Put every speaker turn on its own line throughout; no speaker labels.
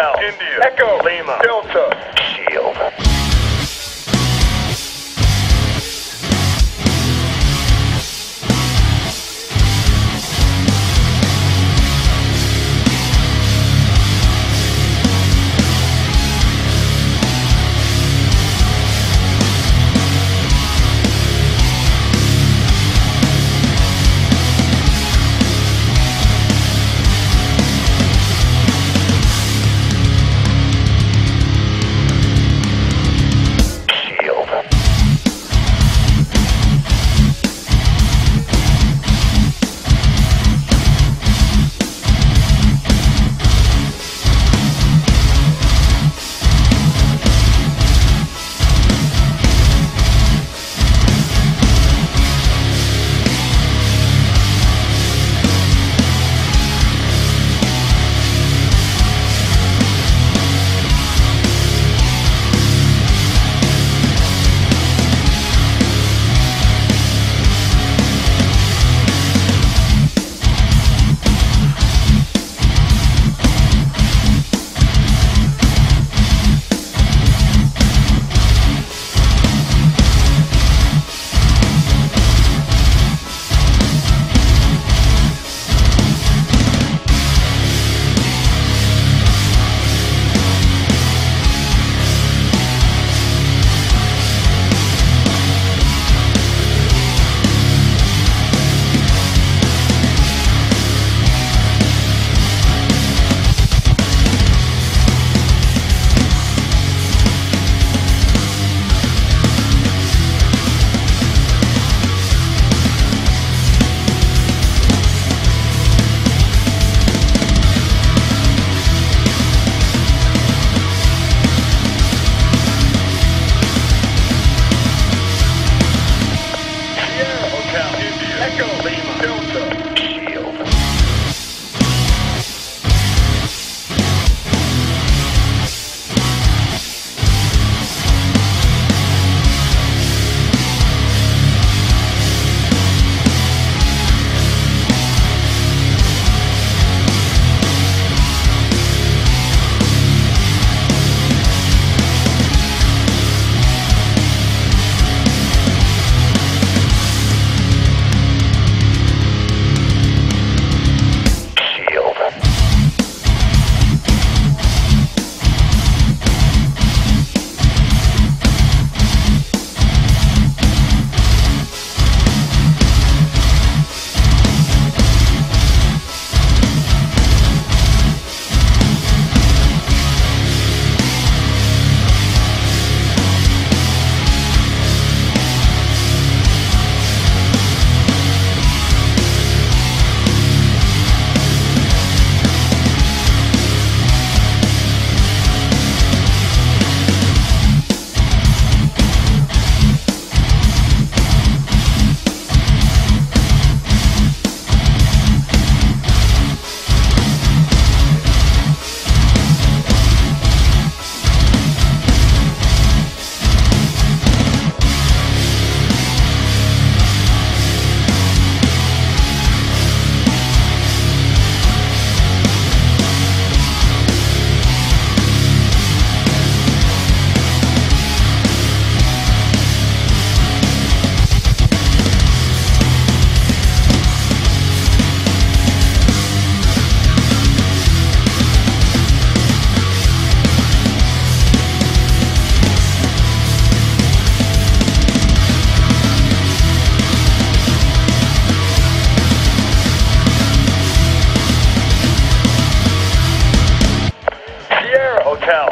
Hotel, India, Echo, Lima, Delta, Shield.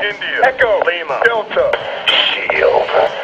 India, Echo, Lima, Delta, Shield.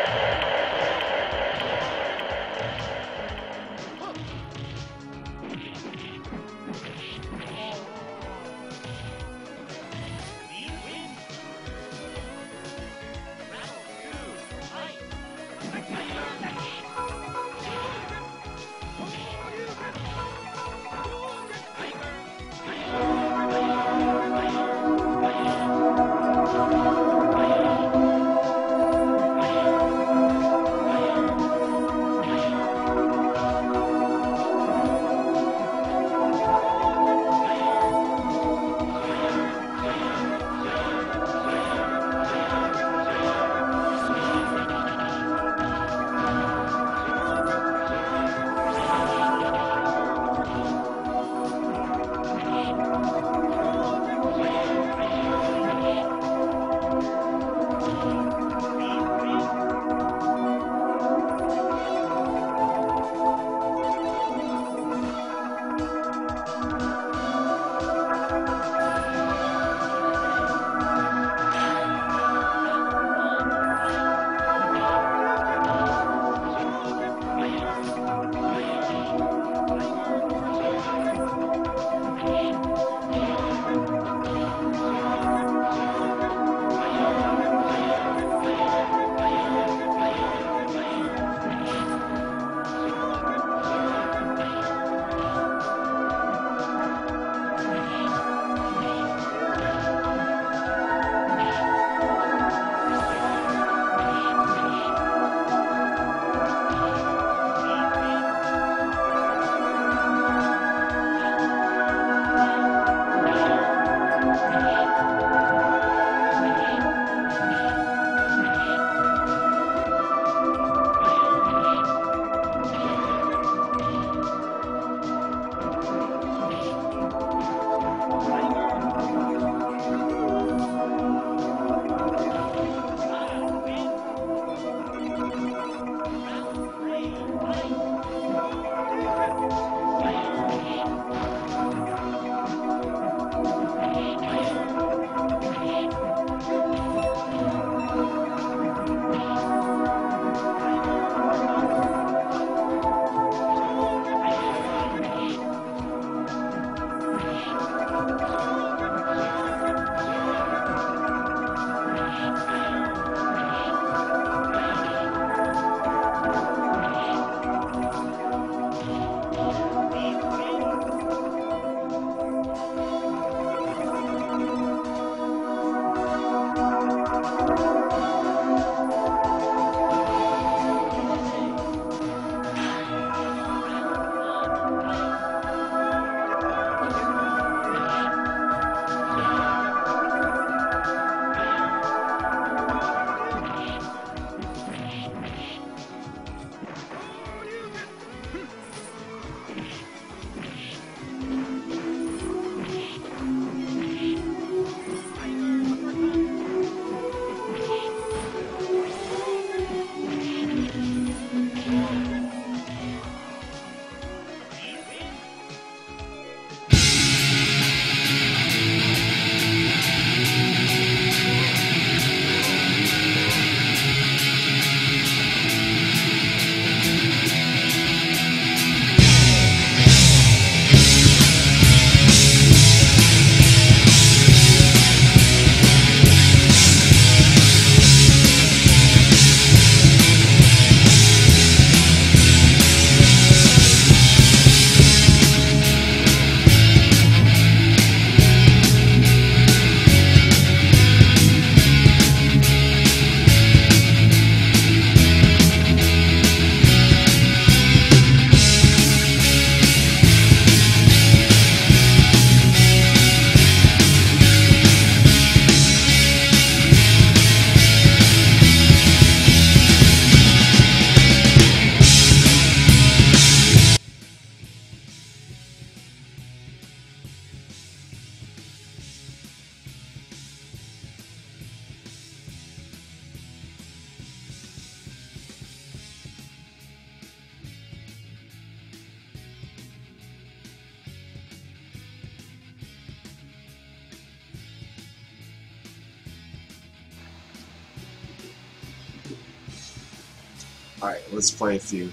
Alright, let's play a few.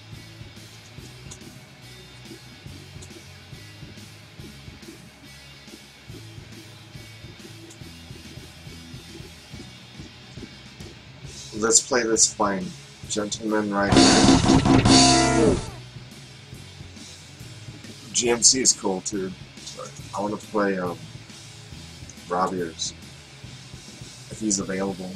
Let's play this fine gentleman right here. GMC is cool too, but I want to play Robbier's if he's available.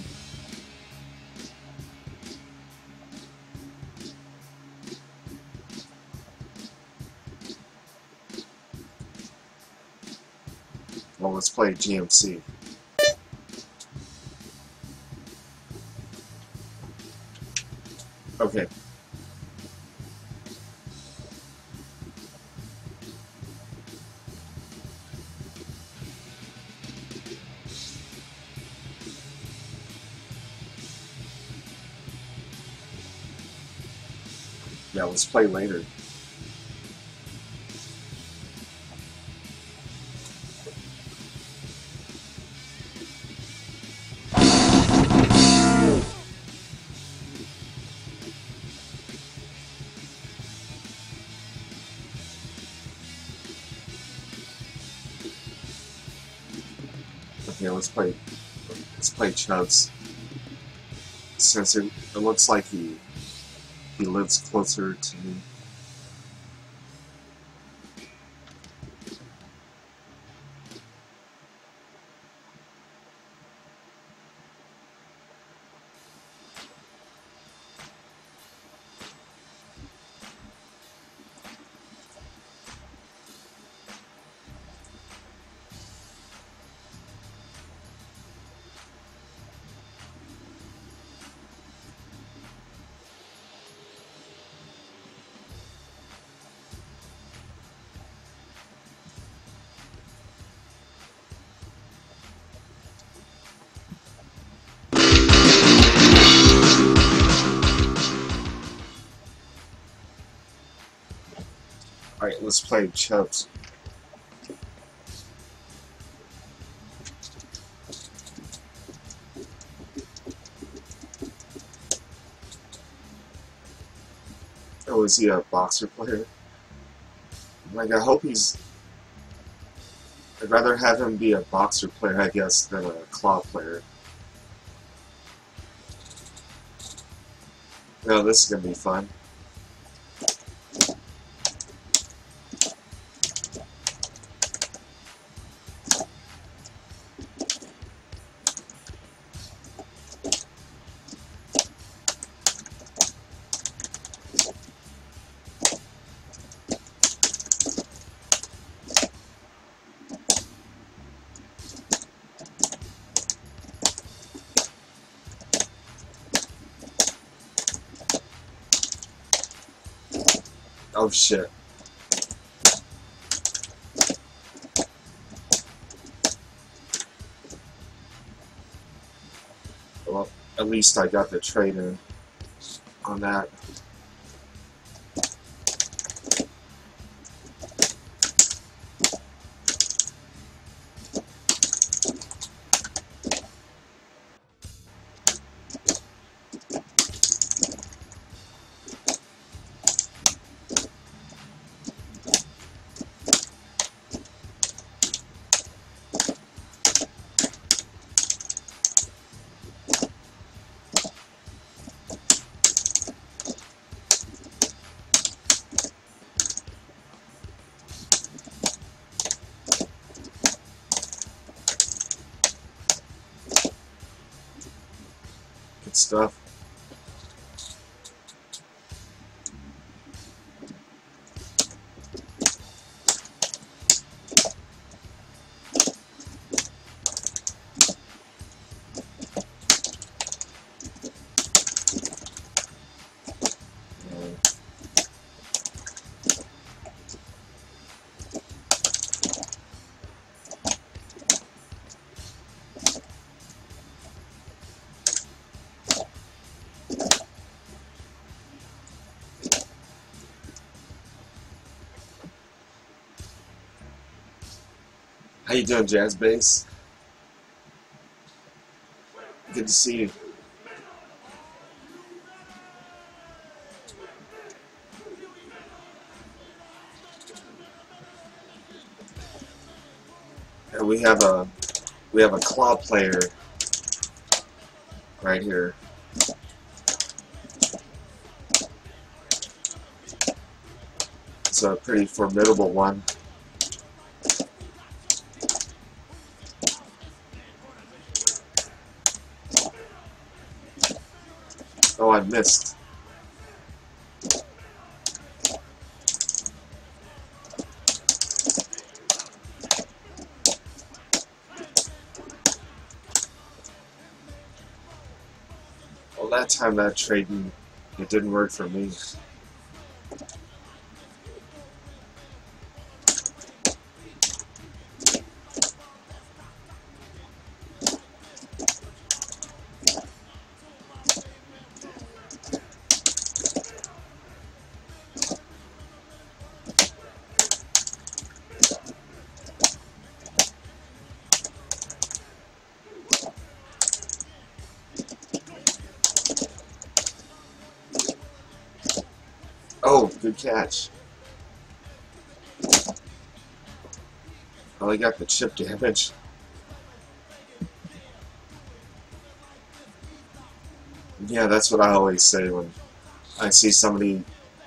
Well, let's play GMC. Okay. Yeah, let's play later. Okay, let's play Chubbs. Since it looks like he lives closer to me. Alright, let's play Chubbs. Oh, is he a boxer player? Like, I hope he's... I'd rather have him be a boxer player, I guess, than a claw player. No, this is gonna be fun. Oh shit. Well, at least I got the trade in on that. Good stuff. How you doing, Jazz Bass? Good to see you. we have a claw player right here. It's a pretty formidable one. Oh, I missed. Well, that time that trading, it didn't work for me. Oh, good catch. Oh, I got the chip damage. Yeah, that's what I always say when I see somebody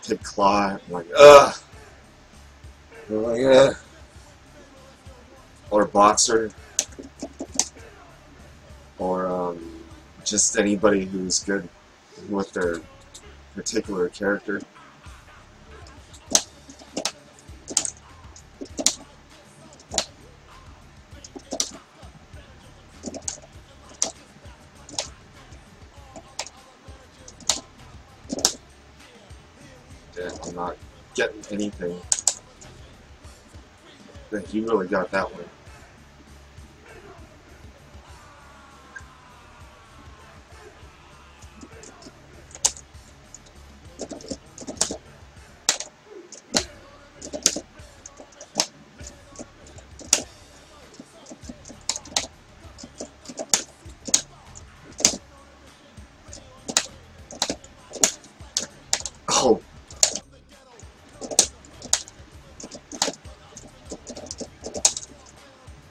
pick claw. I'm like, ugh. I'm like, ugh. Or boxer. Or just anybody who's good with their particular character. Yeah, I'm not getting anything. I think you really got that one. Oh.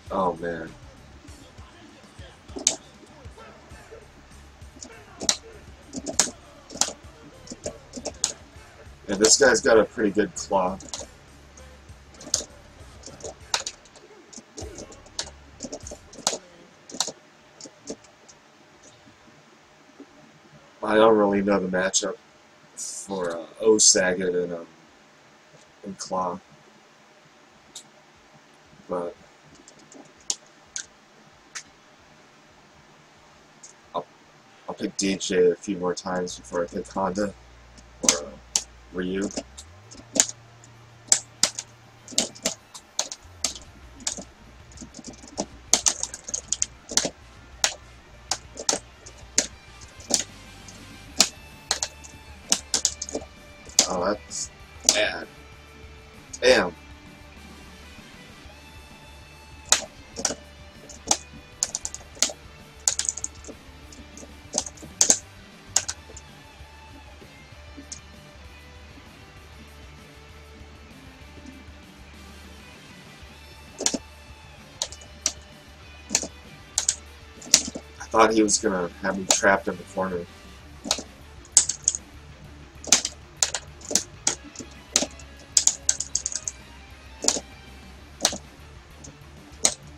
Oh, man. Yeah, this guy's got a pretty good claw. I don't really know the matchup for O Saget and Claw, but I'll pick DJ a few more times before I pick Honda or Ryu. Oh, that's bad. Damn. I thought he was gonna have me trapped in the corner.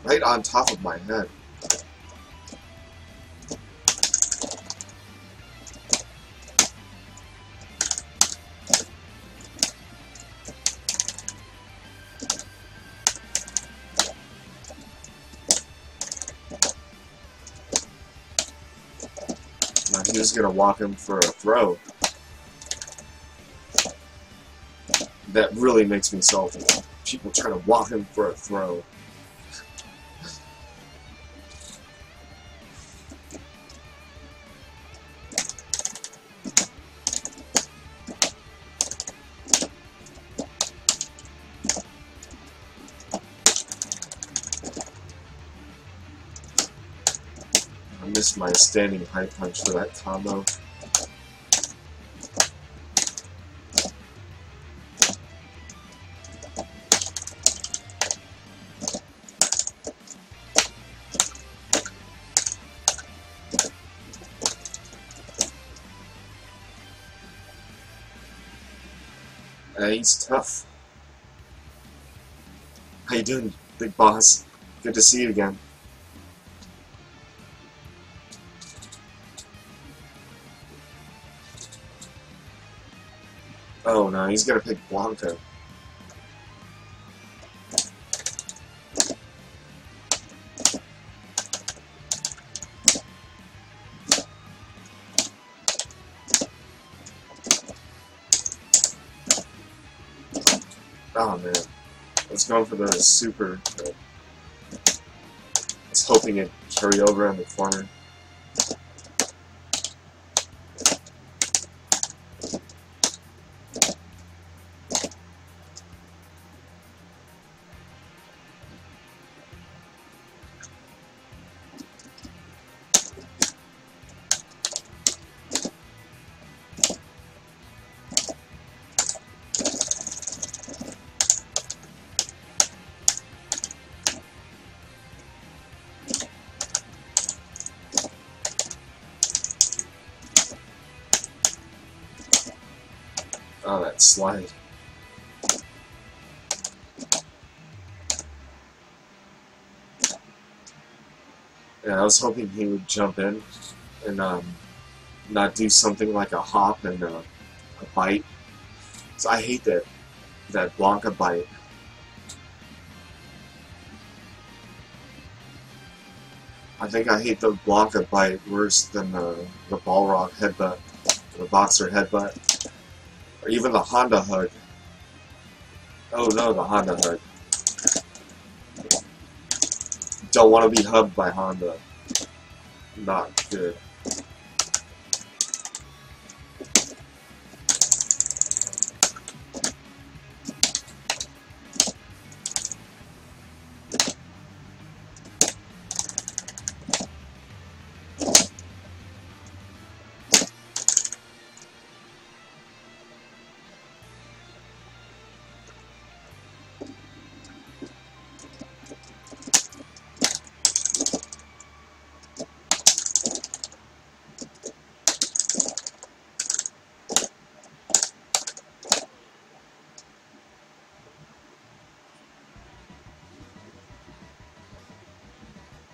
Right on top of my head. Now he was gonna walk him for a throw. That really makes me salty. People trying to walk him for a throw. I missed my standing high punch for that combo. He's tough. How you doing, big boss? Good to see you again. Oh no, he's gonna pick Blanca. Oh man, let's go for the super. I was hoping it'd carry over on the corner. Oh, that slide. Yeah, I was hoping he would jump in and not do something like a hop and a bite. So I hate that Blanca bite. I think I hate the Blanca bite worse than the Balrog headbutt, the Boxer headbutt, or even the Honda hug. Oh no, the Honda hug. Don't want to be hugged by Honda. Not good.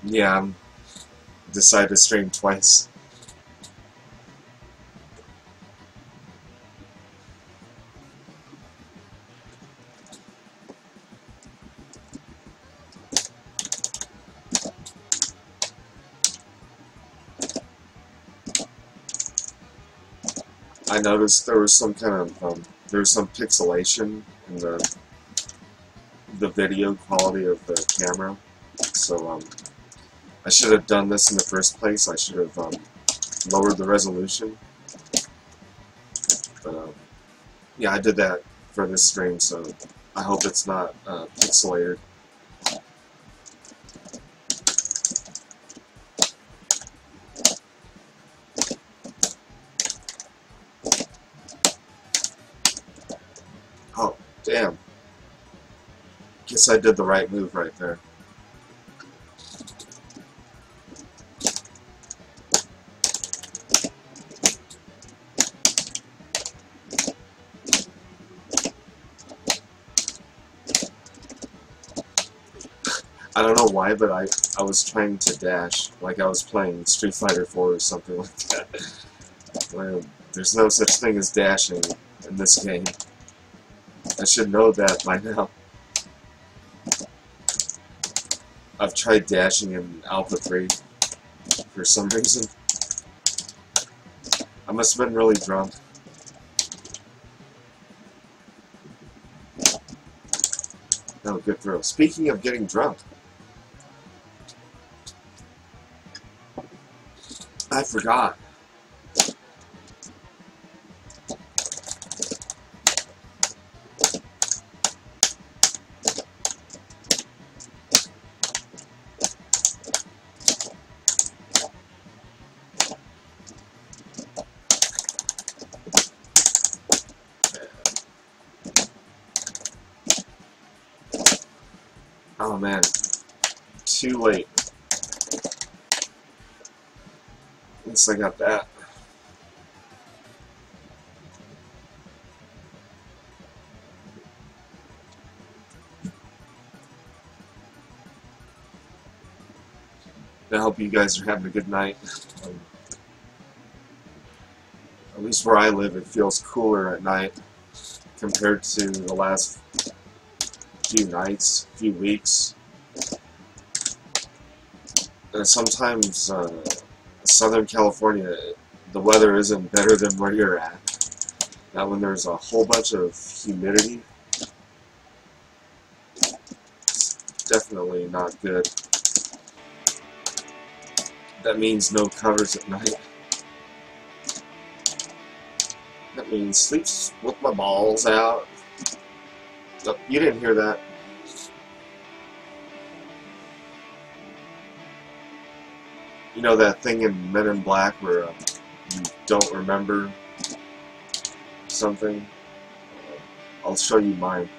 Yeah, decided to stream twice. I noticed there was some kind of there was some pixelation in the video quality of the camera. So I should have done this in the first place. I should have lowered the resolution. But yeah, I did that for this stream, so I hope it's not pixelated. Oh, damn. Guess I did the right move right there. I don't know why, but I was trying to dash, like I was playing Street Fighter 4 or something like that. Well, there's no such thing as dashing in this game. I should know that by now. I've tried dashing in Alpha 3 for some reason. I must have been really drunk. No, good throw. Speaking of getting drunk, I forgot. Oh man, too late. At least I got that. hope you guys are having a good night. At least where I live, it feels cooler at night compared to the last few nights, few weeks. And sometimes Southern California, the weather isn't better than where you're at. Now when there's a whole bunch of humidity, it's definitely not good. That means no covers at night. That means sleeps with my balls out. Oh, you didn't hear that. You know that thing in Men in Black where you don't remember something? I'll show you mine.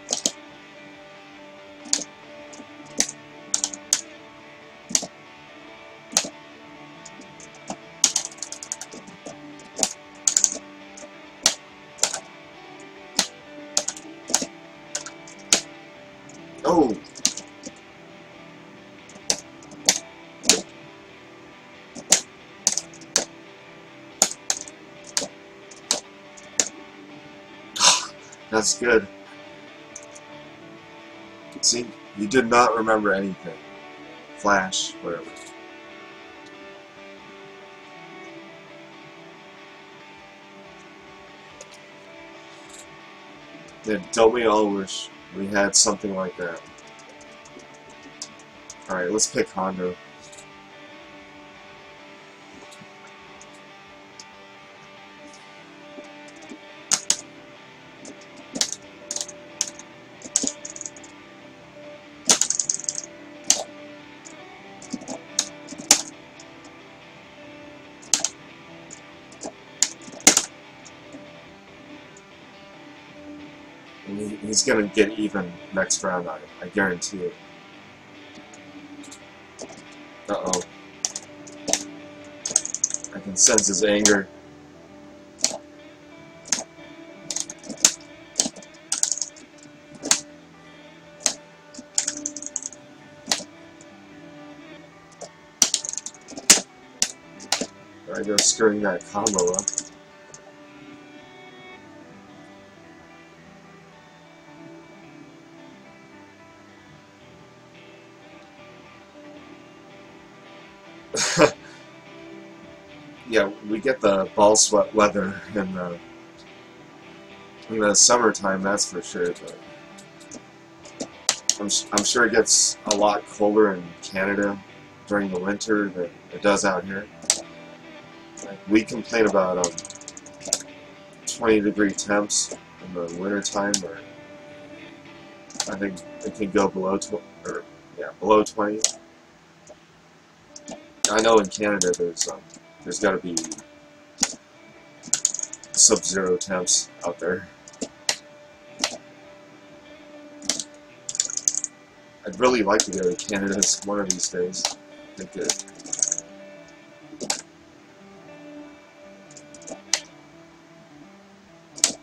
Oh! That's good. See, you did not remember anything. Flash, whatever. Yeah, don't we all wish we had something like that? Alright, let's pick Hondo. And he's gonna get even next round, I guarantee it. Uh-oh. I can sense his anger. I go screwing that combo up. Yeah, we get the ball sweat weather in the summertime, that's for sure. But I'm sure it gets a lot colder in Canada during the winter than it does out here. Like, we complain about 20-degree temps in the wintertime, or I think it can go below below 20. I know in Canada there's got to be sub-zero temps out there. I'd really like to go to Canada one of these days. I think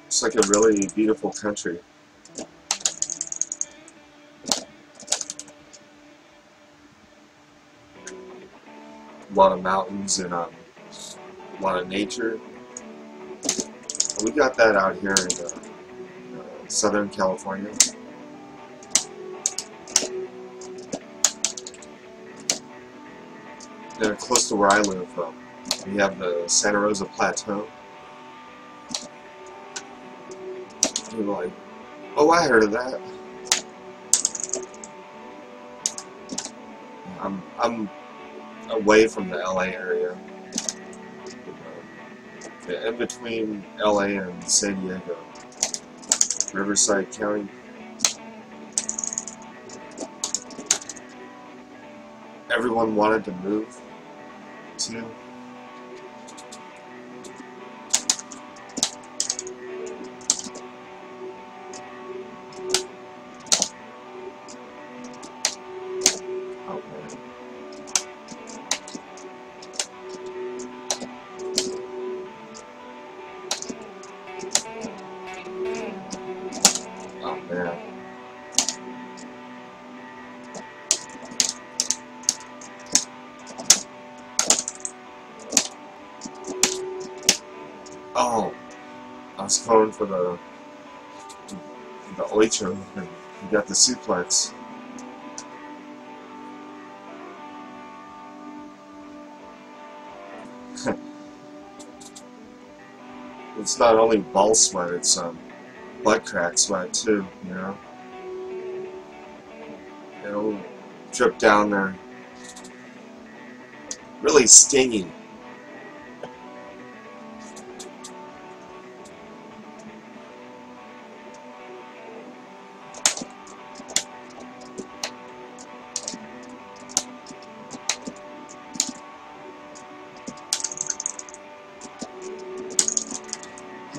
it's like a really beautiful country. A lot of mountains and a lot of nature. We got that out here in Southern California. Close to where I live, we have the Santa Rosa Plateau. People are like, oh, I heard of that. I'm away from the LA area. In between LA and San Diego. Riverside County. Everyone wanted to move to. Oh man. Oh man. Oh, I was calling for the oicho, and you got the suplex. It's not only ball sweat, it's butt crack sweat too, you know? It'll drip down there. Really stingy.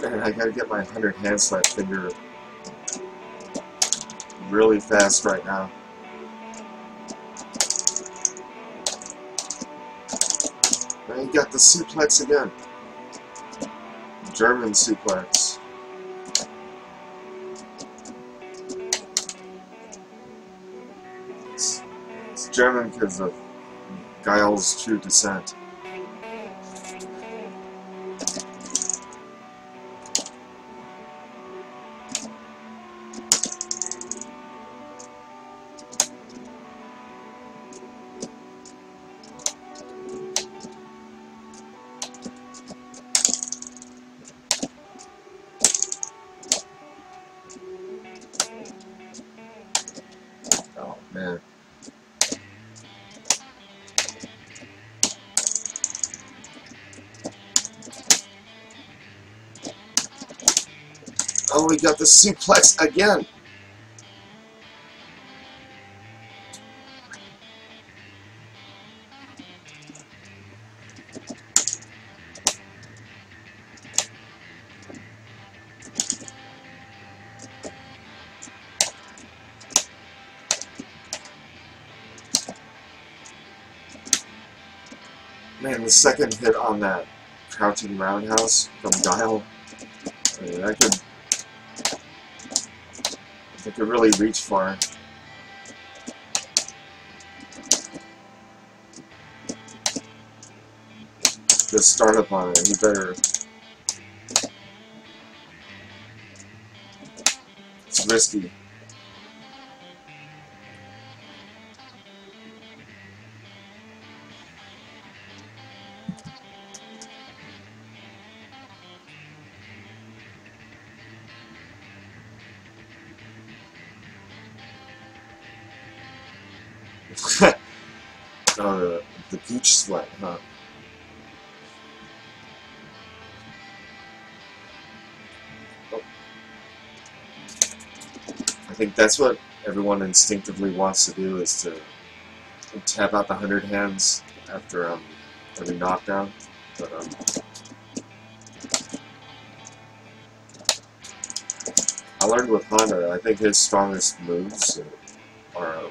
Man, I gotta get my 100 hand slap finger really fast right now. And you got the suplex again. German suplex. It's German because of Guile's true descent. Oh man. Oh, we got the suplex again. Man, the second hit on that crouching roundhouse from Guile, I mean, that could really reach far. The startup on it, he better. It's risky. Oh, the gooch sweat, huh? Oh. I think that's what everyone instinctively wants to do, is to tap out the 100 hands after every knockdown. But I learned with Honda, I think his strongest moves are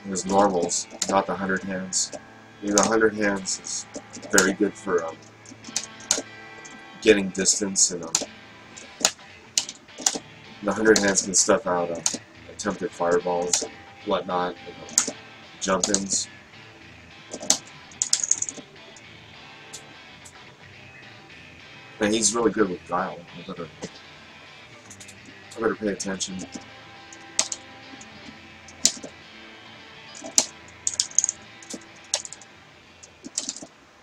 his normals, not the 100 hands. I mean, the 100 hands is very good for getting distance, and the 100 hands can stuff out attempted fireballs and whatnot, and jump-ins. And he's really good with Guile. I better pay attention.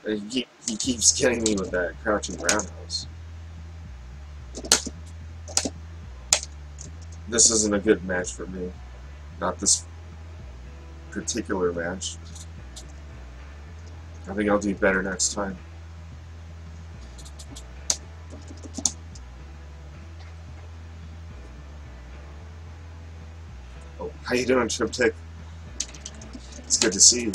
And he keeps getting me with that crouching roundhouse. This isn't a good match for me. Not this particular match. I think I'll do better next time. Oh, how you doing, Triptych? It's good to see you.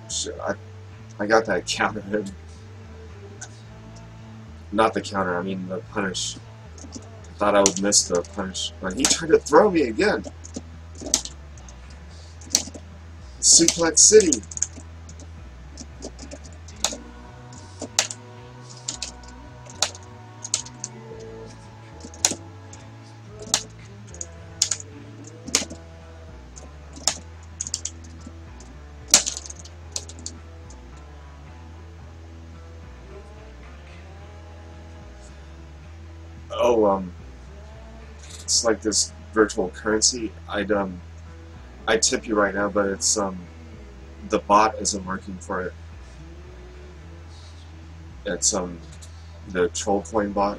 Shit, I got that counter in. Not the counter, I mean the punish. I thought I would miss the punish, but he tried to throw me again. Suplex City. Oh, it's like this virtual currency. I'd tip you right now, but it's the bot isn't working for it. It's the troll coin bot.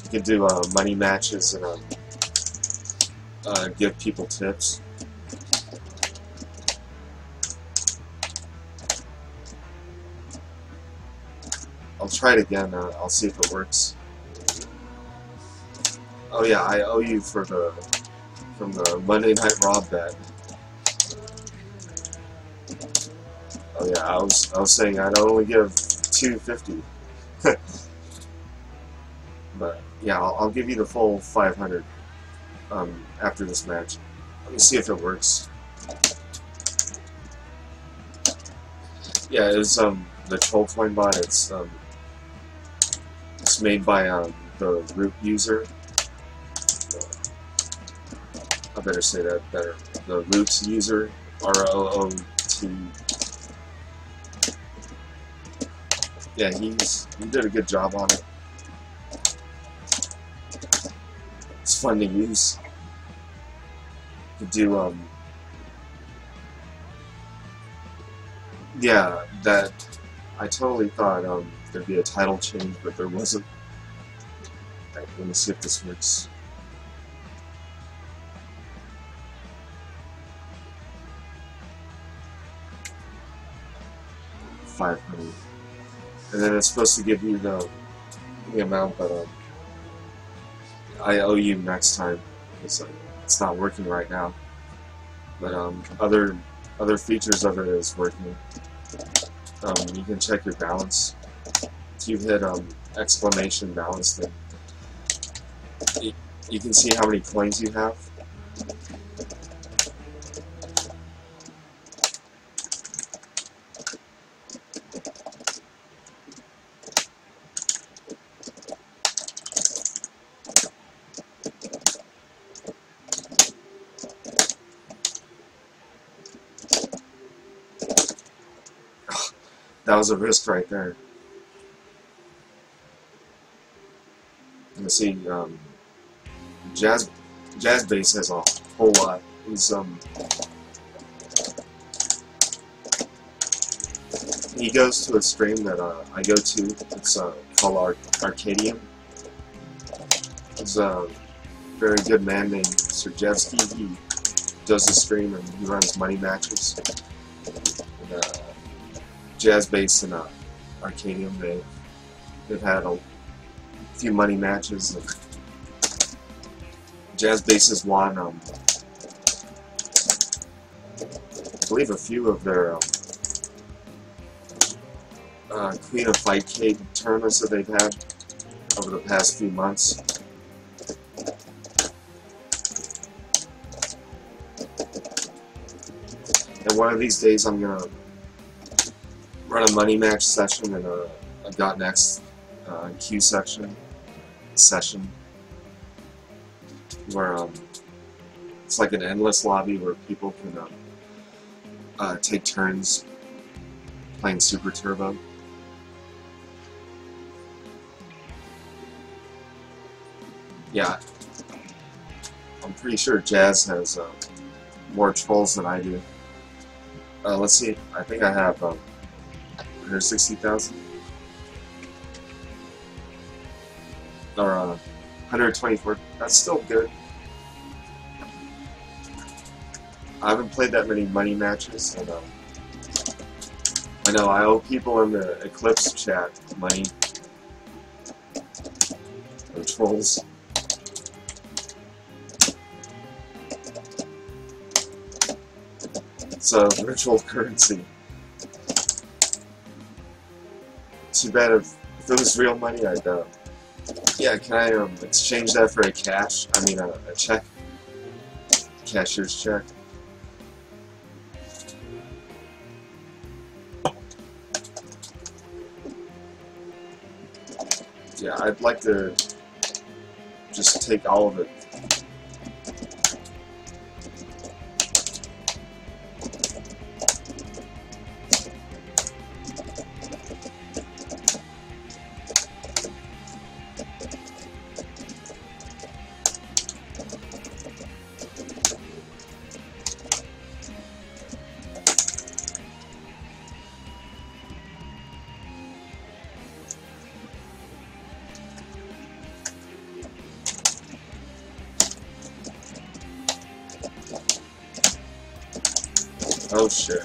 You can do money matches and give people tips. I'll try it again. I'll see if it works. Oh yeah, I owe you from the Monday Night Raw bet. Oh yeah, I was saying I'd only give $250. But yeah, I'll give you the full 500 after this match. Let me see if it works. Yeah, it's the troll coin bot. It's made by the root user. I better say that better. The root user, ROOT. Yeah, he did a good job on it. It's fun to use. You do yeah, that I totally thought there'd be a title change, but there wasn't. Right, let me see if this works. $500, and then it's supposed to give you the amount that I owe you next time. It's not working right now, but other features of it is working. You can check your balance. If you hit exclamation balance, then you can see how many coins you have. That was a risk right there. You see, Jazz Bass has a whole lot. He goes to a stream that I go to. It's called Arcadium. He's a very good man named Sergevsky. He does a stream and he runs money matches. And, Jazz Bass and Arcadium, they've had a few money matches. And Jazz Bass has won, I believe, a few of their Queen of Fight Cake tournaments that they've had over the past few months. And one of these days I'm gonna run a money match session and a .next Q session where it's like an endless lobby where people can take turns playing Super Turbo. Yeah, I'm pretty sure Jazz has more trolls than I do. Let's see, I think I have 160,000 or 124. That's still good. I haven't played that many money matches, and I know I owe people in the Eclipse chat money. Or trolls. It's a virtual currency. Too bad if it was real money, I'd yeah, can I exchange that for a cash? I mean a check? Cashier's check. Yeah, I'd like to just take all of it. Oh shit.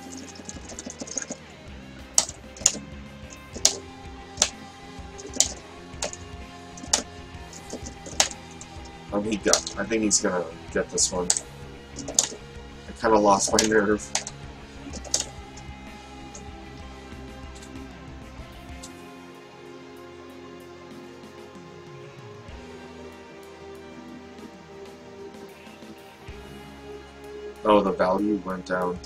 I think he's gonna get this one. I kinda lost my nerve. Oh, the value went down.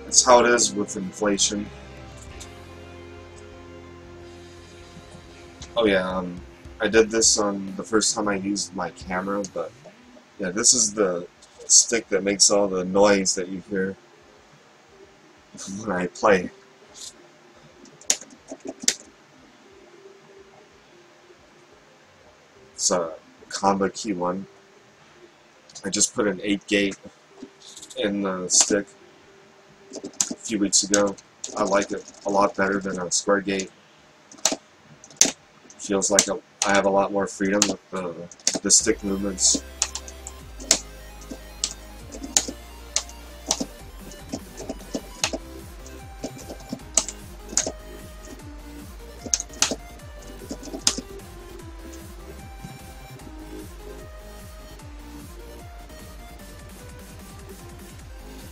That's how it is with inflation. Oh yeah, I did this on the first time I used my camera, but yeah, this is the stick that makes all the noise that you hear when I play. It's a Combo Q1. I just put an 8-gate in the stick a few weeks ago. I like it a lot better than a square gate. Feels like I have a lot more freedom with the stick movements.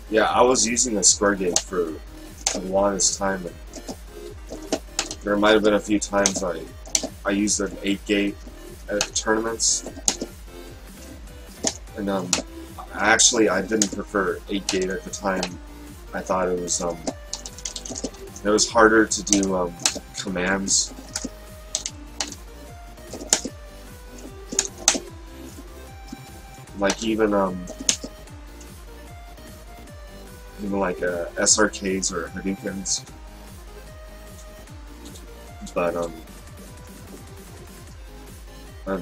Yeah, I was using a square gate for the longest time, and there might have been a few times I used an 8-gate at tournaments, and actually I didn't prefer 8-gate at the time. I thought it was harder to do commands. Like even like SRKs or Hadoukens, but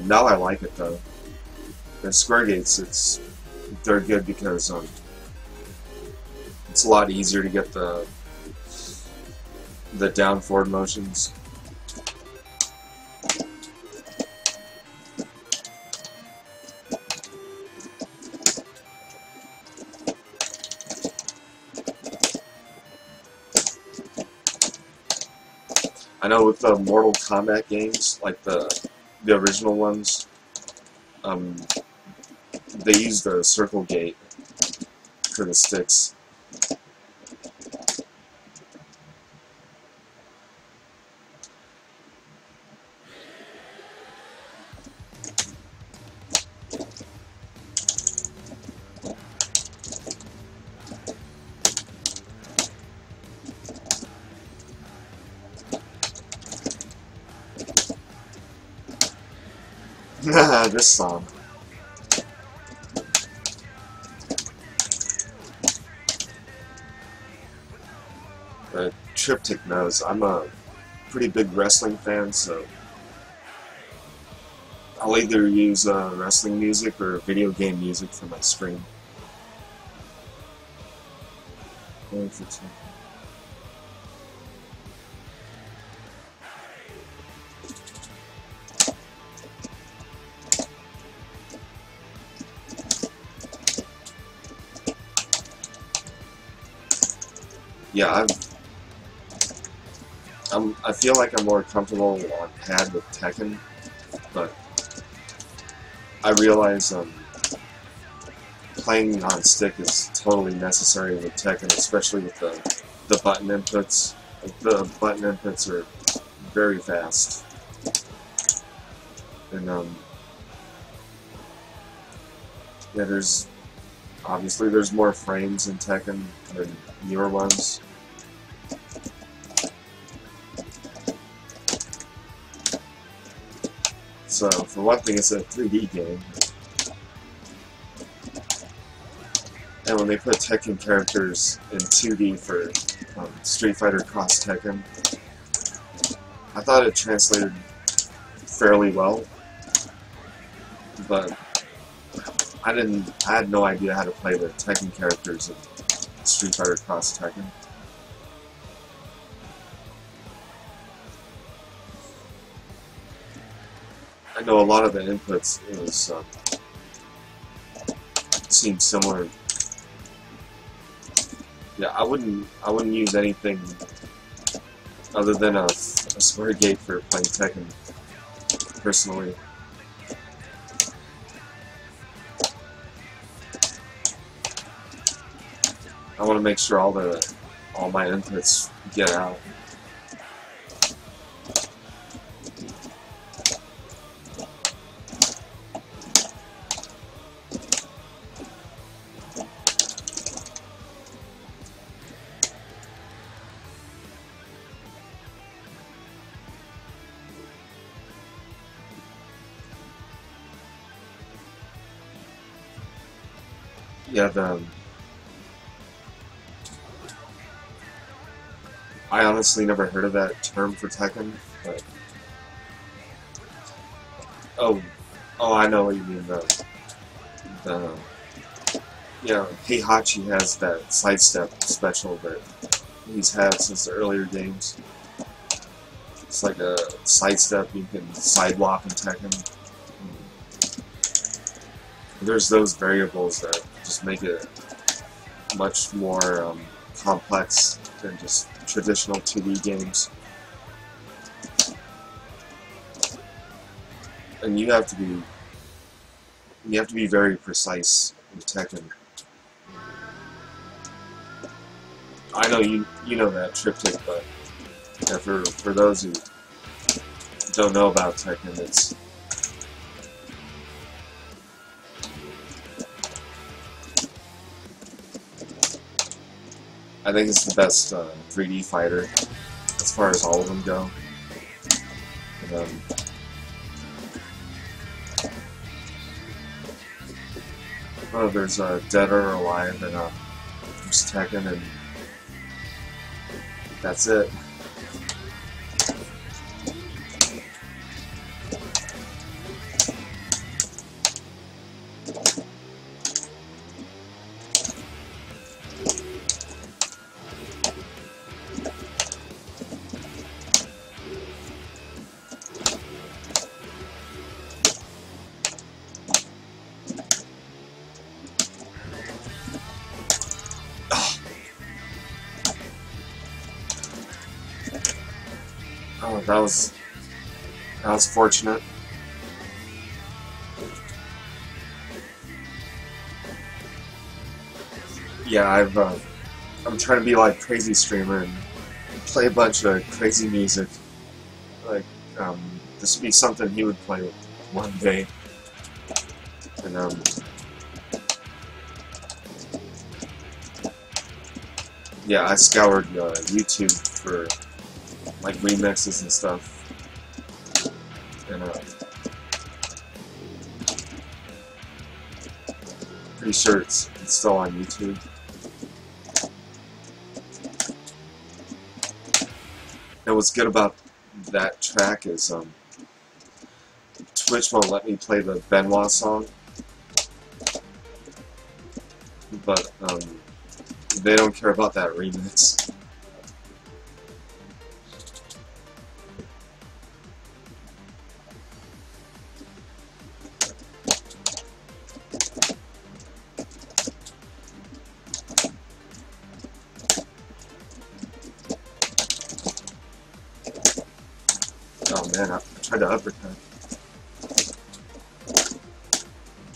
now I like it though. The square gates, they're good because it's a lot easier to get the down forward motions. I know with the Mortal Kombat games, like the original ones, they use the circle gate for the sticks. This song. Triptych knows I'm a pretty big wrestling fan, so I'll either use wrestling music or video game music for my stream. Yeah, I feel like I'm more comfortable on pad with Tekken, but I realize playing on stick is totally necessary with Tekken, especially with the button inputs. The button inputs are very fast, and yeah, obviously there's more frames in Tekken than newer ones. So, for one thing, it's a 3D game. And when they put Tekken characters in 2D for Street Fighter Cross Tekken, I thought it translated fairly well, but I had no idea how to play the Tekken characters in Street Fighter Cross Tekken. I know a lot of the inputs seem similar Yeah, I wouldn't use anything other than a swear gate for playing Tekken, personally. I want to make sure all my inputs get out. Yeah, I honestly never heard of that term for Tekken, but oh, I know what you mean. The yeah, Heihachi has that sidestep special that he's had since the earlier games. It's like a sidestep you can sidewalk in Tekken. There's those variables that just make it much more complex than just traditional 2D games. And you have to be very precise in Tekken. I know you know that triptych, but yeah, for those who don't know about Tekken, I think it's the best 3D fighter as far as all of them go. And, there's Dead or Alive and there's Tekken, and that's it. Oh, that was fortunate. Yeah, I'm trying to be like crazy streamer and play a bunch of crazy music. Like, this would be something he would play one day. And yeah, I scoured YouTube for like remixes and stuff. And pretty sure it's still on YouTube. And what's good about that track is Twitch won't let me play the Benoit song, but they don't care about that remix. Oh man, I tried to uppercut.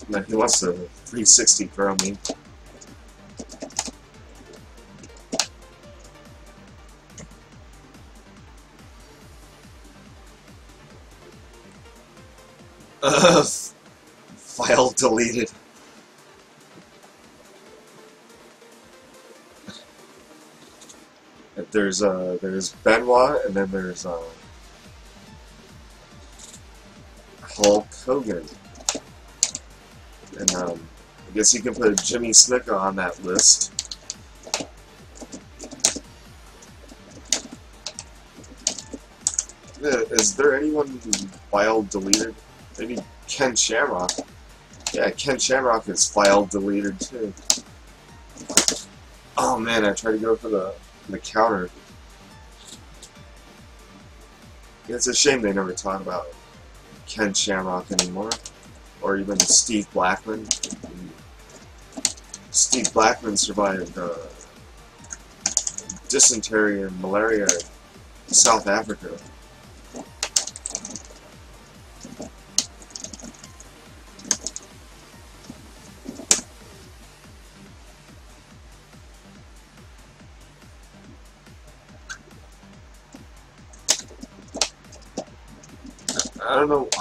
Man, he wants to 360 throw me. File deleted. There's Benoit, and then there's Hulk Hogan. And I guess you can put Jimmy Snuka on that list. Is there anyone who file deleted? Maybe Ken Shamrock. Yeah, Ken Shamrock is file deleted too. Oh man, I tried to go for the counter. It's a shame they never talk about Ken Shamrock anymore, or even Steve Blackman. Steve Blackman survived dysentery and malaria in South Africa.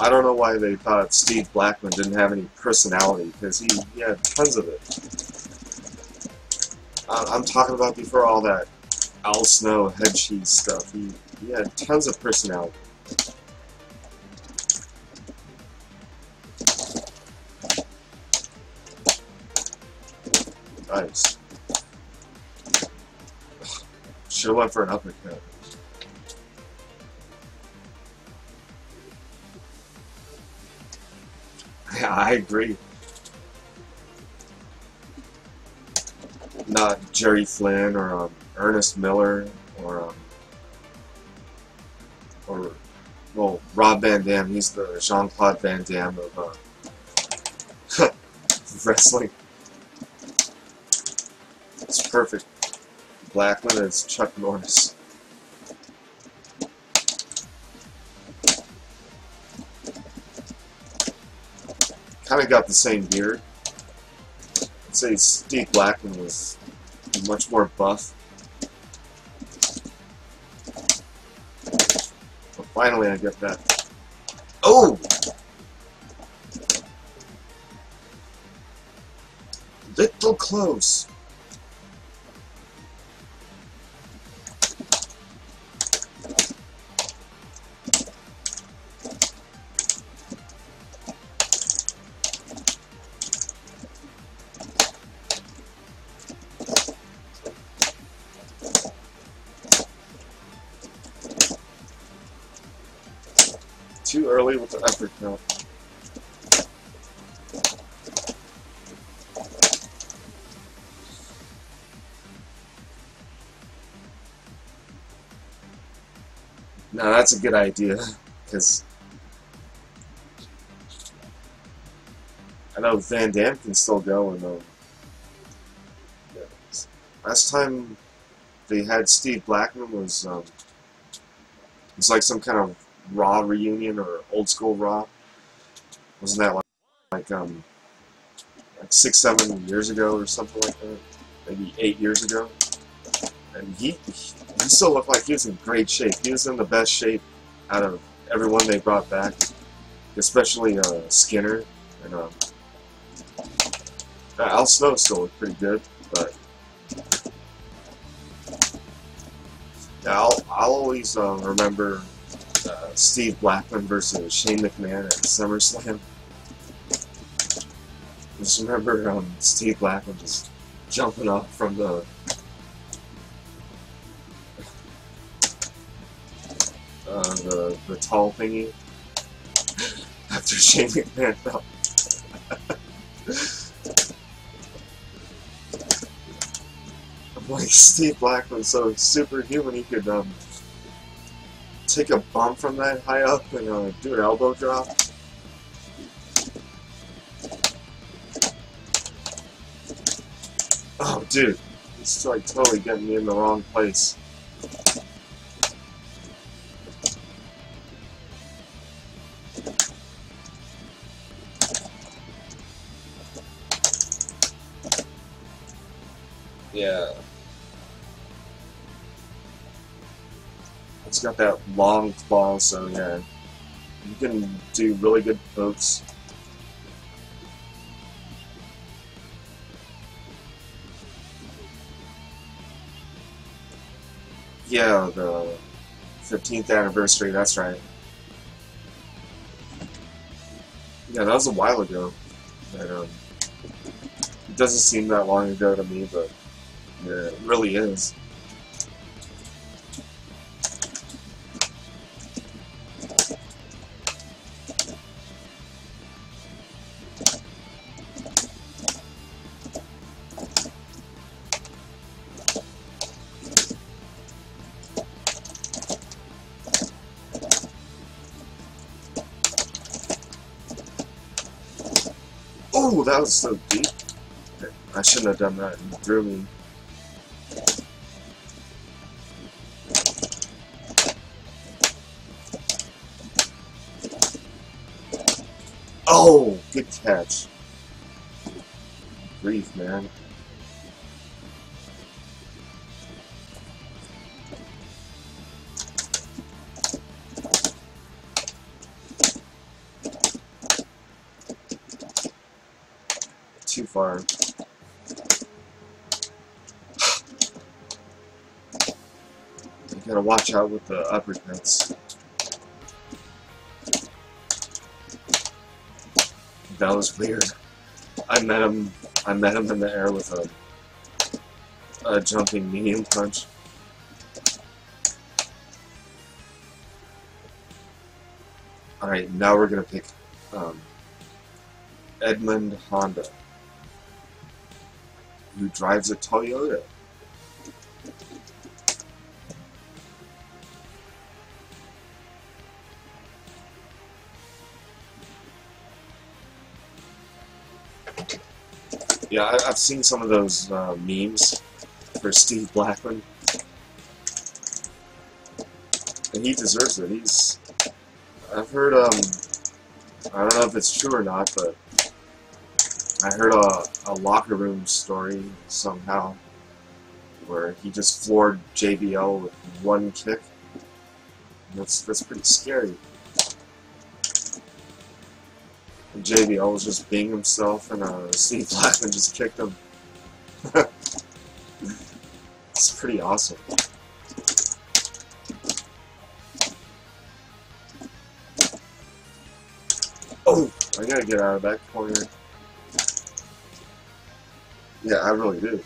I don't know why they thought Steve Blackman didn't have any personality, because he had tons of it. I'm talking about before all that Al Snow head cheese stuff. He had tons of personality. Nice. Should've went for an uppercut. Yeah, I agree. Not Jerry Flynn or Ernest Miller or well, Rob Van Dam. He's the Jean-Claude Van Damme of wrestling. It's perfect. Blackman is Chuck Norris. Kind of got the same beard. I'd say Steve Blackman was much more buff. But finally I get that. Oh! Little close. Too early with the uppercut. Now that's a good idea, because I know Van Dam can still go, and yeah. Last time they had Steve Blackman was it was like some kind of Raw reunion or old school Raw. Wasn't that like 6-7 years ago or something like that? Maybe 8 years ago. And he still looked like he was in great shape. He was in the best shape out of everyone they brought back, especially Skinner and Al Snow still looked pretty good, but yeah, I'll always remember Steve Blackman versus Shane McMahon at SummerSlam. Just remember Steve Blackman just jumping up from the tall thingy after Shane McMahon fell. Like Steve Blackman's so superhuman, he could take a bump from that high up and do an elbow drop. Oh, dude, it's like totally getting me in the wrong place. Yeah. It's got that long claw, so yeah, you can do really good pokes. Yeah, the 15th anniversary, that's right. Yeah, that was a while ago. And, it doesn't seem that long ago to me, but yeah, it really is. Oh, that was so deep. I shouldn't have done that. It threw me. Oh, good catch. Grief, man. Too far. You gotta watch out with the uppercuts. That was weird. I met him in the air with a jumping medium punch. Alright, now we're gonna pick Edmund Honda, who drives a Toyota. Yeah, I've seen some of those memes for Steve Blackman, and he deserves it. I've heard, I don't know if it's true or not, but I heard a locker room story somehow where he just floored JBL with one kick. That's pretty scary. And JBL was just being himself, and Steve Blackman just kicked him. It's pretty awesome. Oh, I gotta get out of that corner. Yeah, I really do.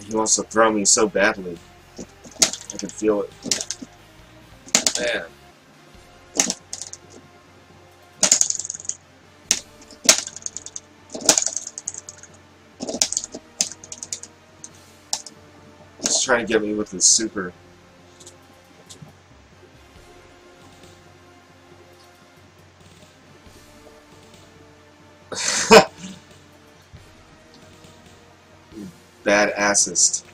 He wants to throw me so badly. I can feel it. Man. He's trying to get me with his super. Bad assist.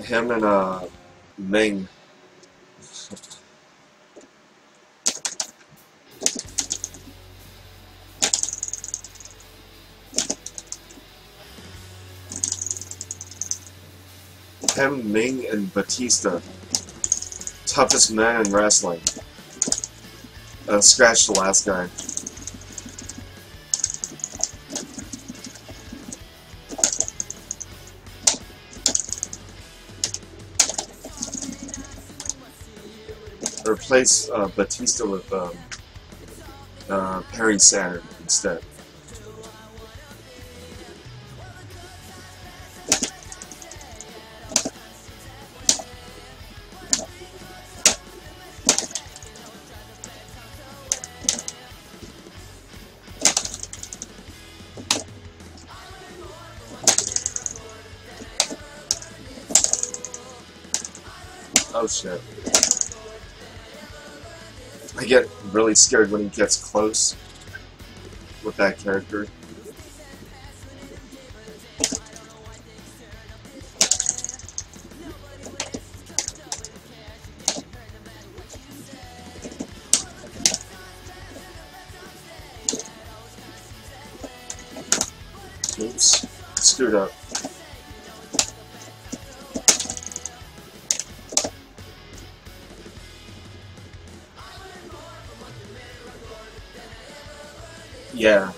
Him and Ming. Him, Ming, and Batista. Toughest man in wrestling. Scratch the last guy. Replace Batista with Perry Saturn instead. Oh shit. I get really scared when he gets close with that character. Oops. Screwed up. Yeah.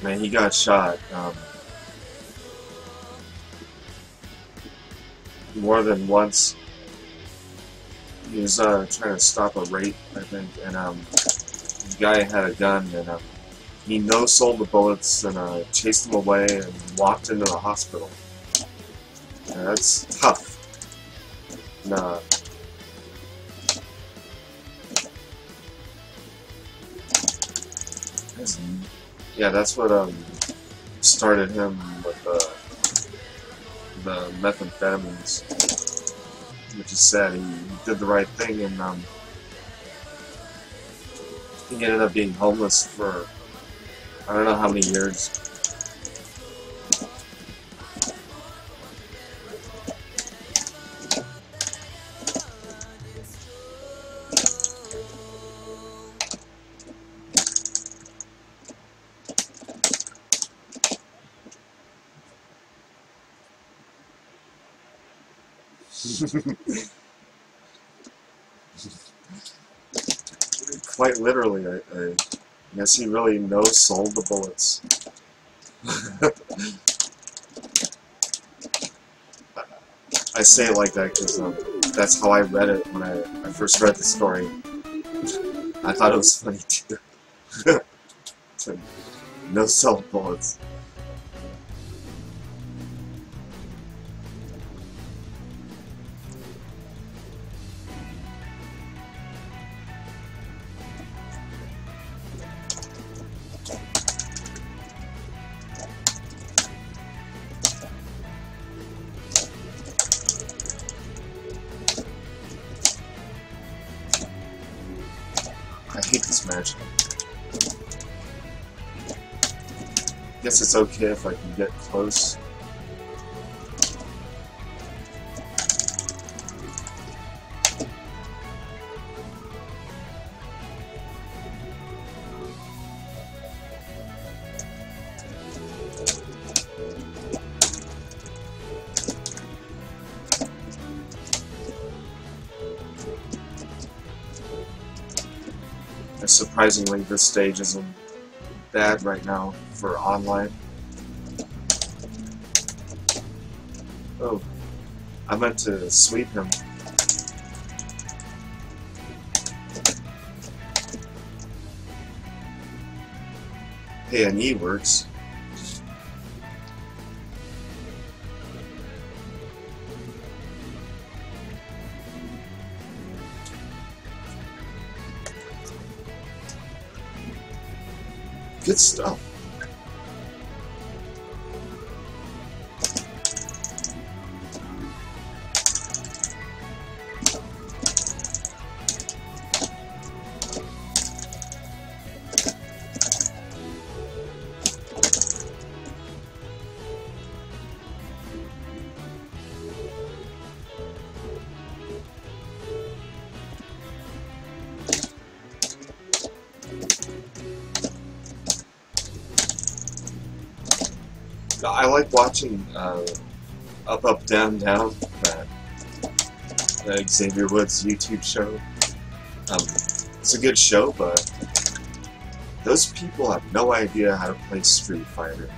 Man, he got shot more than once. He was trying to stop a rape, I think, and the guy had a gun, and he no-sold the bullets and chased him away and walked into the hospital. Yeah, that's tough. Nah. Yeah, that's what started him with the methamphetamines, which is sad. He did the right thing, and he ended up being homeless for I don't know how many years. Quite literally, I guess he really no-sold the bullets. I say it like that because that's how I read it when I first read the story. I thought it was funny too. No-sell bullets. I hate this match. Guess it's okay if I can get close. Surprisingly, this stage isn't bad right now for online. Oh, I meant to sweep him. Hey, a knee works. Good stuff. I like watching Up, Up, Down, Down, Xavier Woods' YouTube show. It's a good show, but those people have no idea how to play Street Fighter.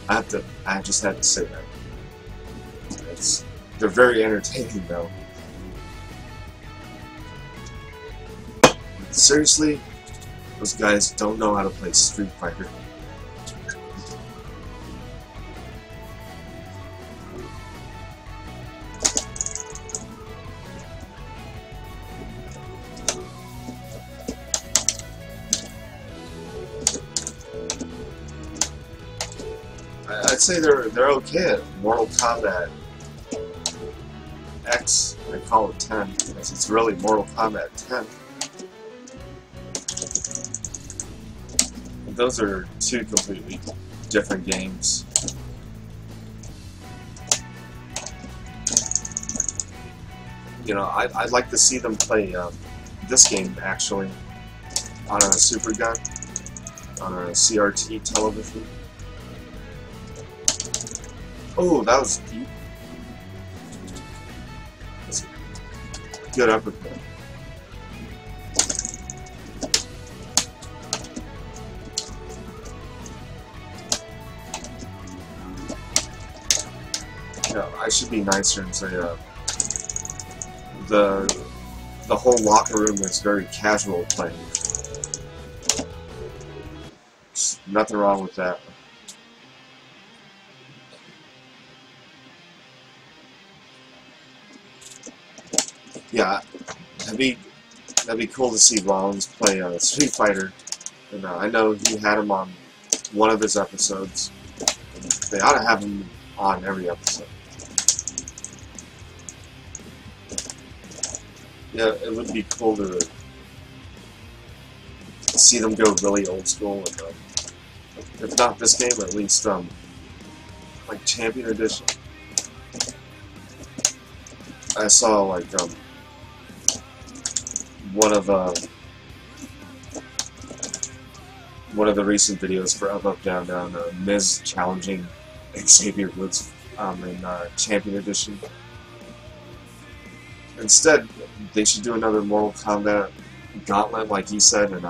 I just had to say that. They're very entertaining, though. Seriously, those guys don't know how to play Street Fighter. I'd say they're okay at Mortal Kombat X. I call it 10 because it's really Mortal Kombat 10. But those are two completely different games. You know, I'd like to see them play this game actually on a Super Gun, on a CRT television. Oh, that was deep. That's a good uppercut. Yeah, I should be nicer and say the whole locker room is very casual playing. There's nothing wrong with that. Yeah, that'd be cool to see Rollins play Street Fighter, and I know he had him on one of his episodes. They ought to have him on every episode. Yeah, it would be cool to see them go really old school, and if not this game, at least like Champion Edition. I saw like one of the recent videos for Up Up Down Down, Miz challenging Xavier Woods in Champion Edition. Instead, they should do another Mortal Kombat Gauntlet, like you said, and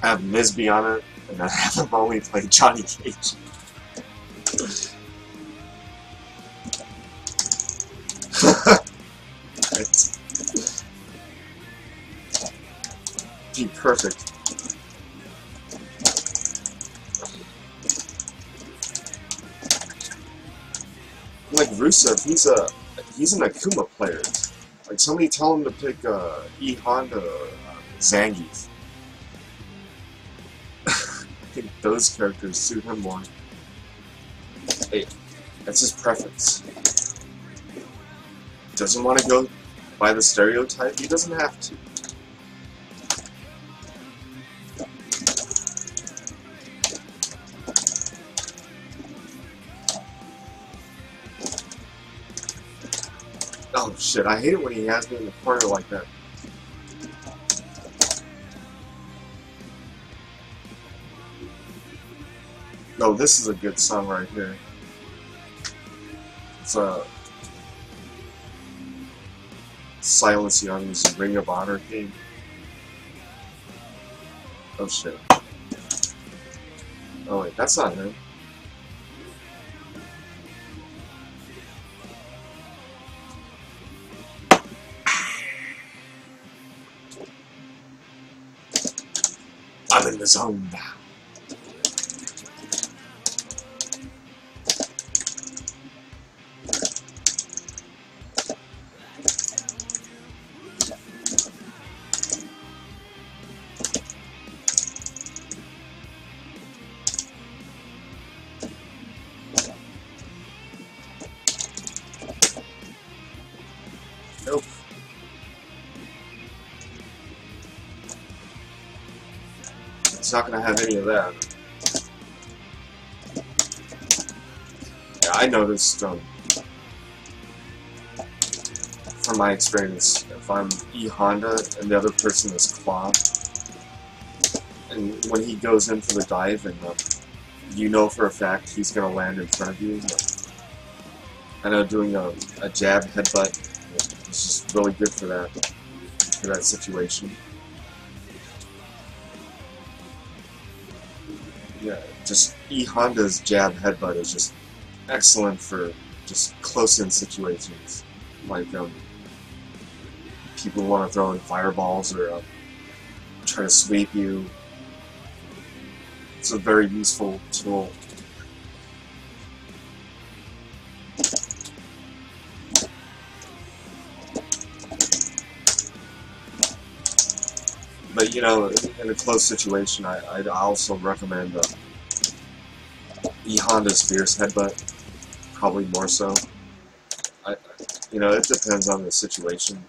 have Miz be on it, and then have him only play Johnny Cage. Right. Be perfect. Like Rusev, he's an Akuma player. Like somebody tell him to pick E Honda or Zangief. I think those characters suit him more. Hey, that's his preference. Doesn't want to go by the stereotype? He doesn't have to. Oh shit, I hate it when he has me in the corner like that. No, this is a good song right here. It's a Silence Young's Ring of Honor theme. Oh shit. Oh wait, that's not him. I'm in the zone now. Nope. It's not gonna have any of that. Yeah, I noticed, from my experience, if I'm E Honda and the other person is Claw, and when he goes in for the dive and you know for a fact he's gonna land in front of you, I know doing a jab headbutt is just really good for that situation. Yeah, just E Honda's jab headbutt is just excellent for just close-in situations, like people want to throw in fireballs or try to sweep you. It's a very useful tool. But you know, in a close situation, I'd also recommend E Honda's Fierce Headbutt, probably more so. You know, it depends on the situation.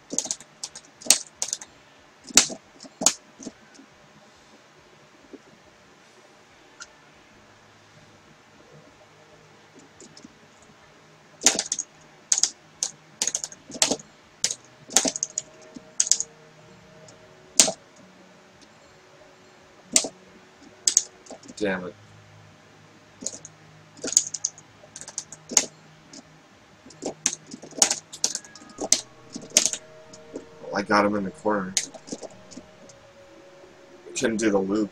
Damn it. Well, I got him in the corner. Couldn't do the loop.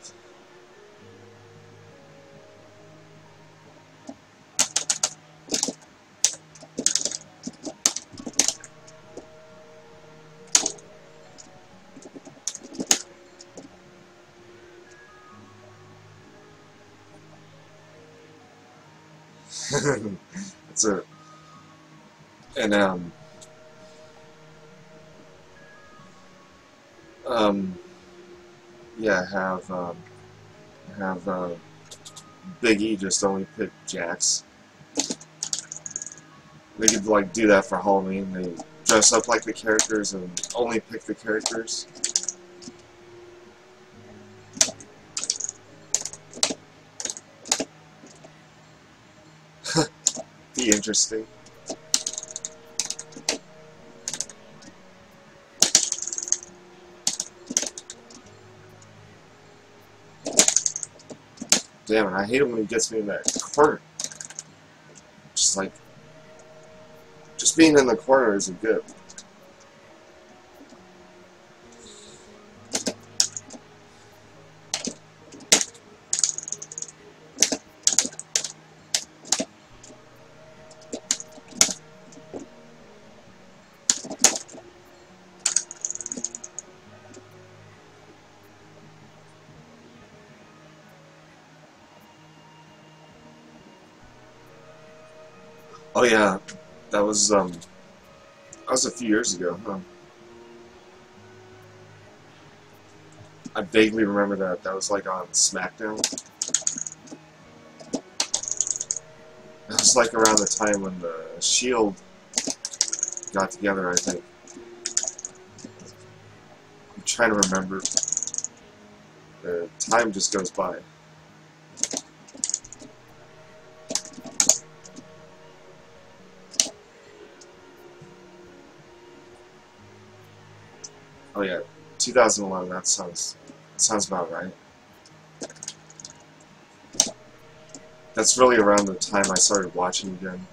It's a and yeah, have Big E just only pick Jax. They could like do that for Halloween. They dress up like the characters and only pick the characters. Be interesting. Damn it, I hate him when he gets me in that corner. Just like, just being in the corner isn't good. Oh yeah, that was a few years ago, huh? I vaguely remember that. That was like on SmackDown. That was like around the time when the Shield got together, I think. I'm trying to remember. The time just goes by. Oh yeah, 2011. That sounds about right. That's really around the time I started watching again.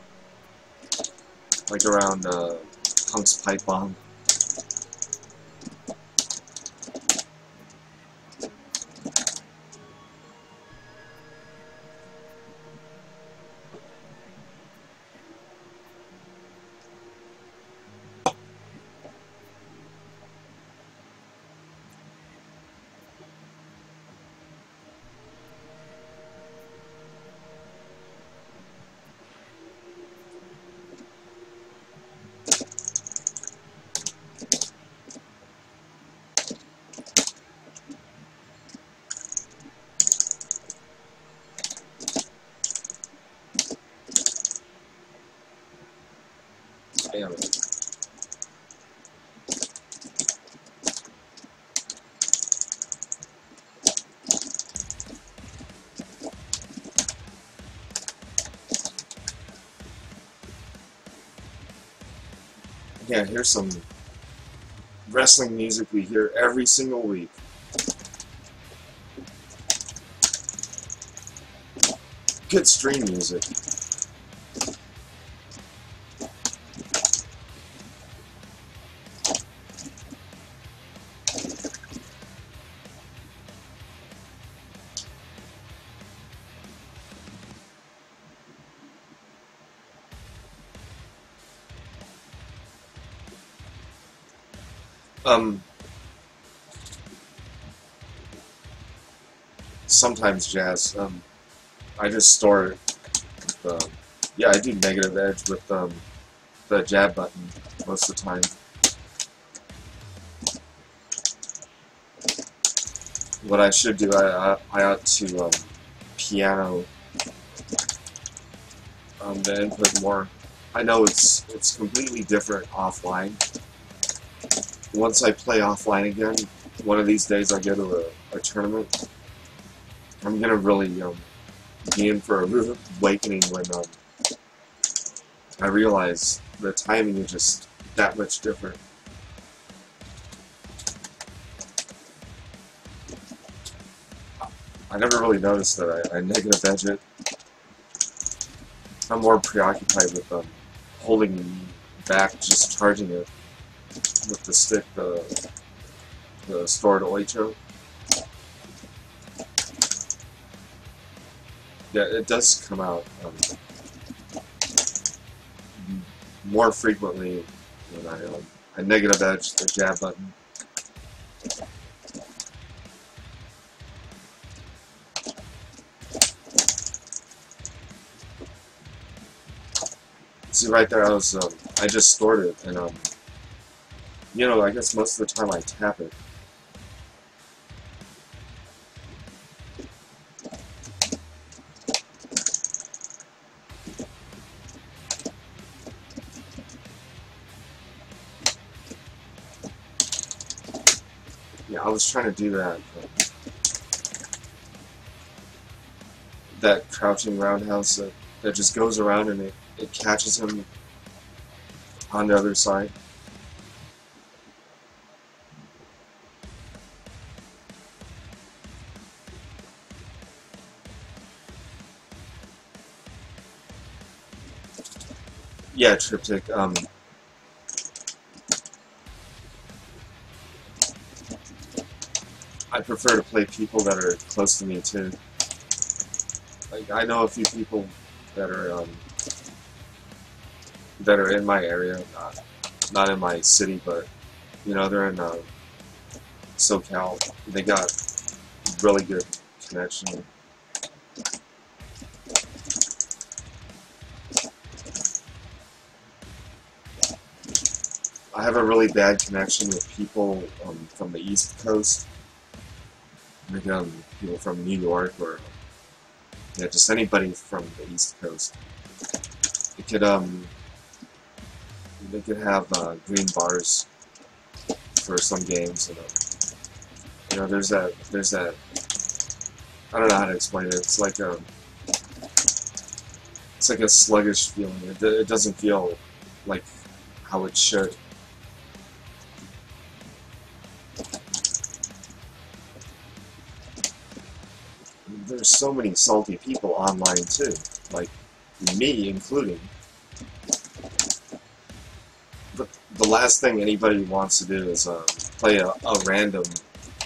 Like around Punk's Pipe Bomb. Damn it. Yeah, here's some wrestling music we hear every single week. Good stream music. Sometimes jazz. I just store it with, yeah, I do negative edge with the jab button most of the time. What I should do, I ought to piano the input more. I know it's completely different offline. Once I play offline again, one of these days I go to a tournament, I'm gonna really be in for a rude awakening when I realize the timing is just that much different. I never really noticed that I negative edge it. I'm more preoccupied with holding back, just charging it with the stick, the stored oicho. Yeah, it does come out more frequently when I negative edge the jab button. See right there, I just stored it, and I guess most of the time I tap it. Yeah, I was trying to do that. But that crouching roundhouse that just goes around and it catches him on the other side. Yeah, triptych. I prefer to play people that are close to me too. Like I know a few people that are in my area, not in my city, but you know they're in SoCal. They got really good connection. I have a really bad connection with people from the East Coast. Like people from New York or yeah, just anybody from the East Coast. It could they could have green bars for some games, and you know, there's that. I don't know how to explain it. It's like a sluggish feeling. It doesn't feel like how it should. There's so many salty people online too, like me including. But the last thing anybody wants to do is play a random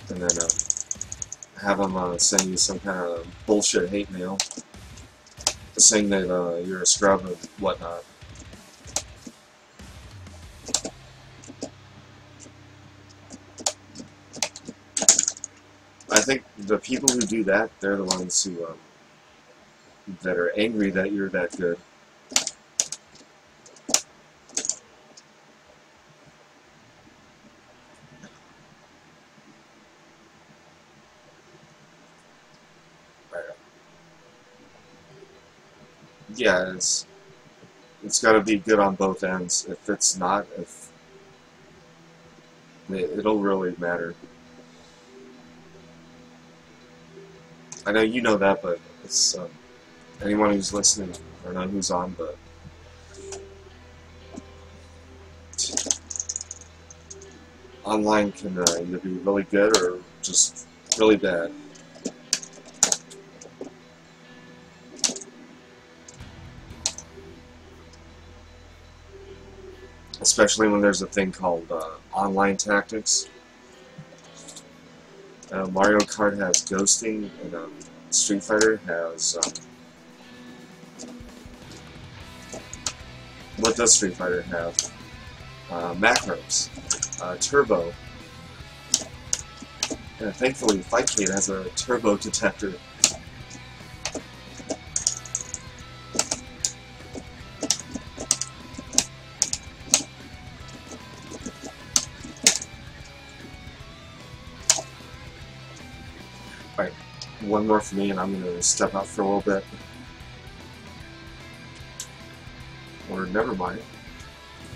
and then have them send you some kind of bullshit hate mail saying that you're a scrub and whatnot. I think the people who do that, they're the ones who that are angry that you're that good. Yeah, it's got to be good on both ends. If it's not, it'll really matter. I know you know that, but it's anyone who's listening, I don't know who's on, but online can either be really good or just really bad. Especially when there's a thing called online tactics. Mario Kart has ghosting, and Street Fighter has... what does Street Fighter have? Macros, turbo. And thankfully, Fightcade has a turbo detector. Alright, one more for me and I'm going to step out for a little bit. Or never mind.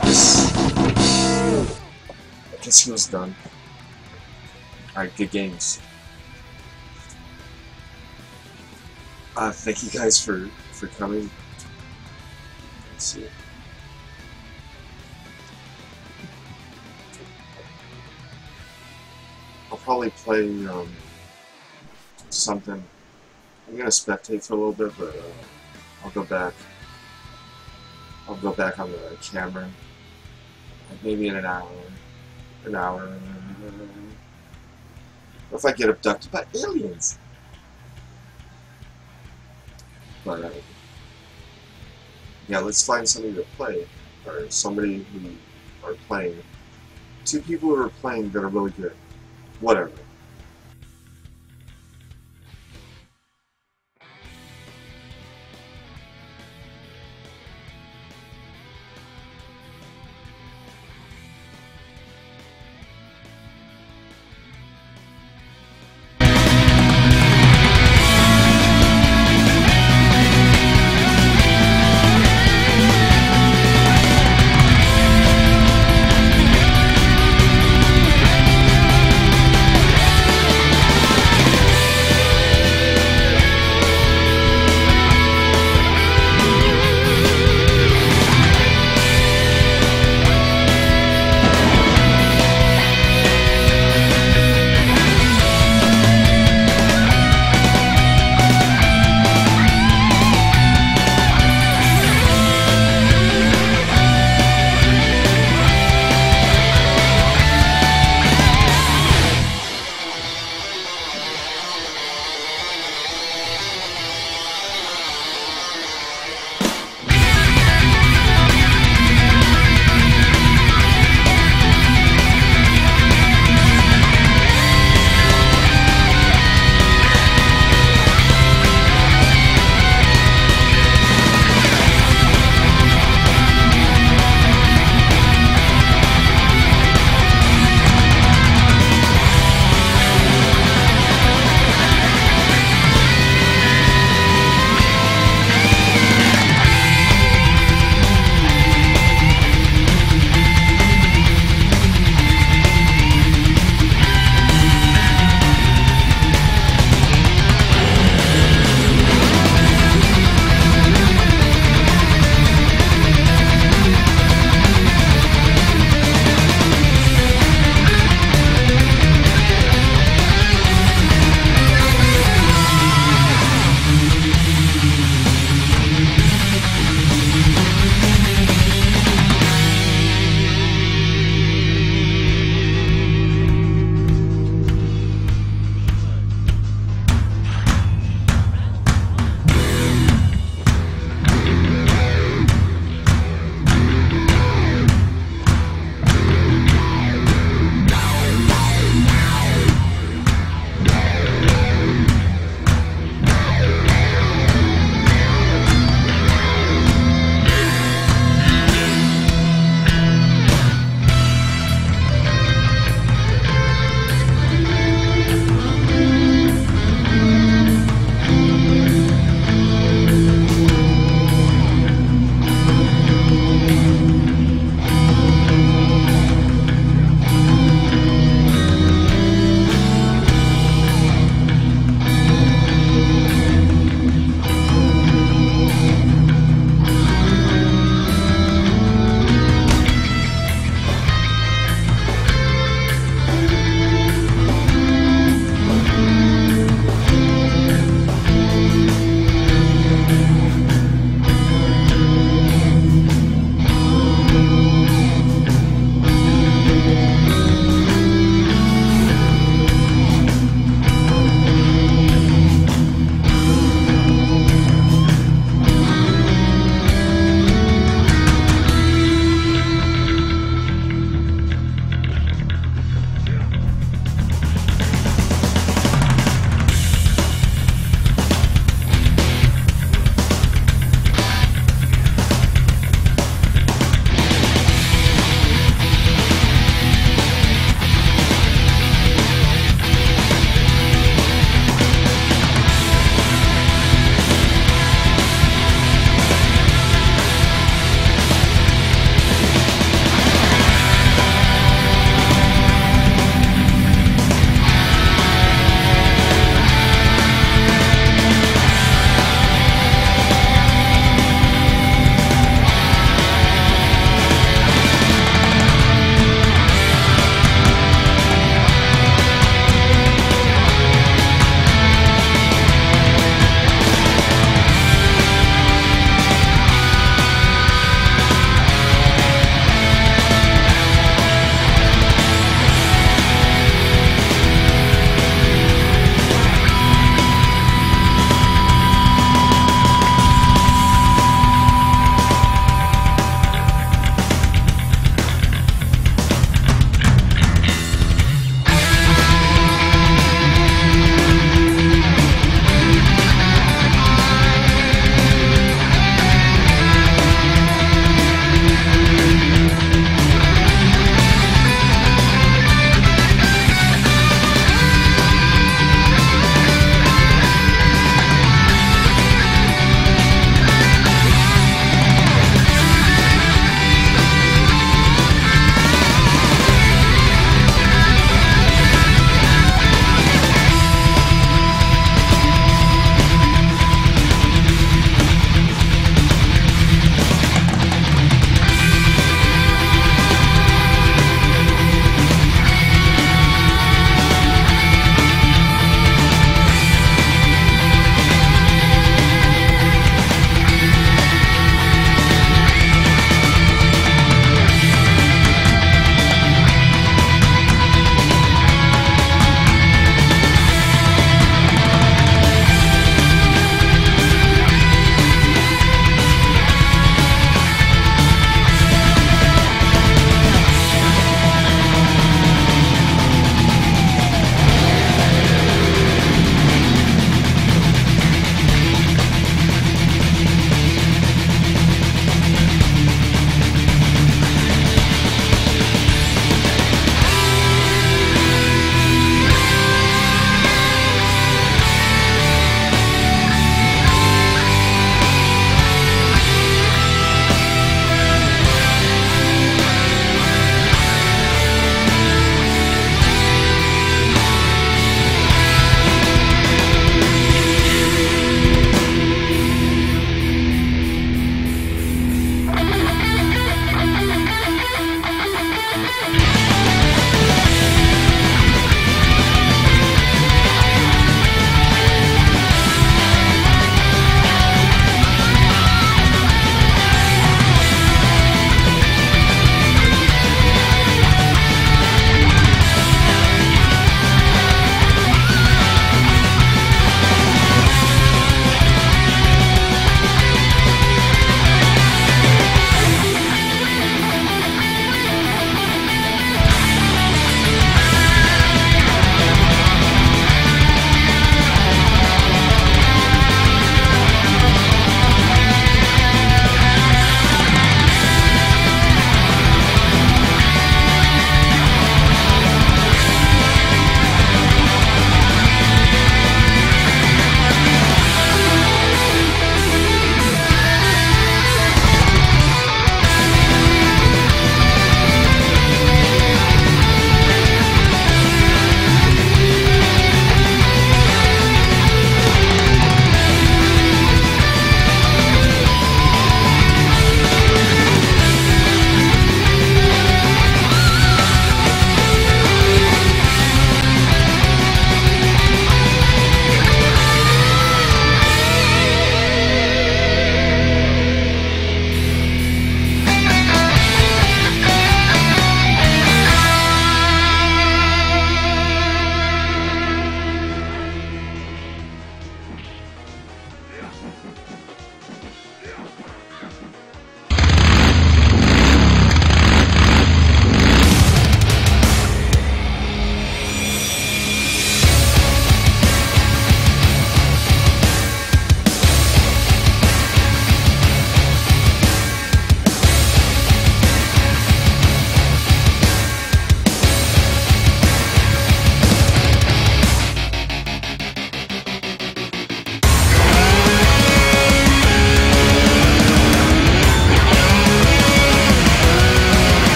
I guess he was done. Alright, good games. Thank you guys for coming. Let's see. I'll probably play something. I'm gonna spectate for a little bit, but I'll go back. I'll go back on the camera, like maybe in an hour. What if I get abducted by aliens? But yeah, let's find somebody to play, or somebody who are playing. Two people who are playing that are really good. Whatever.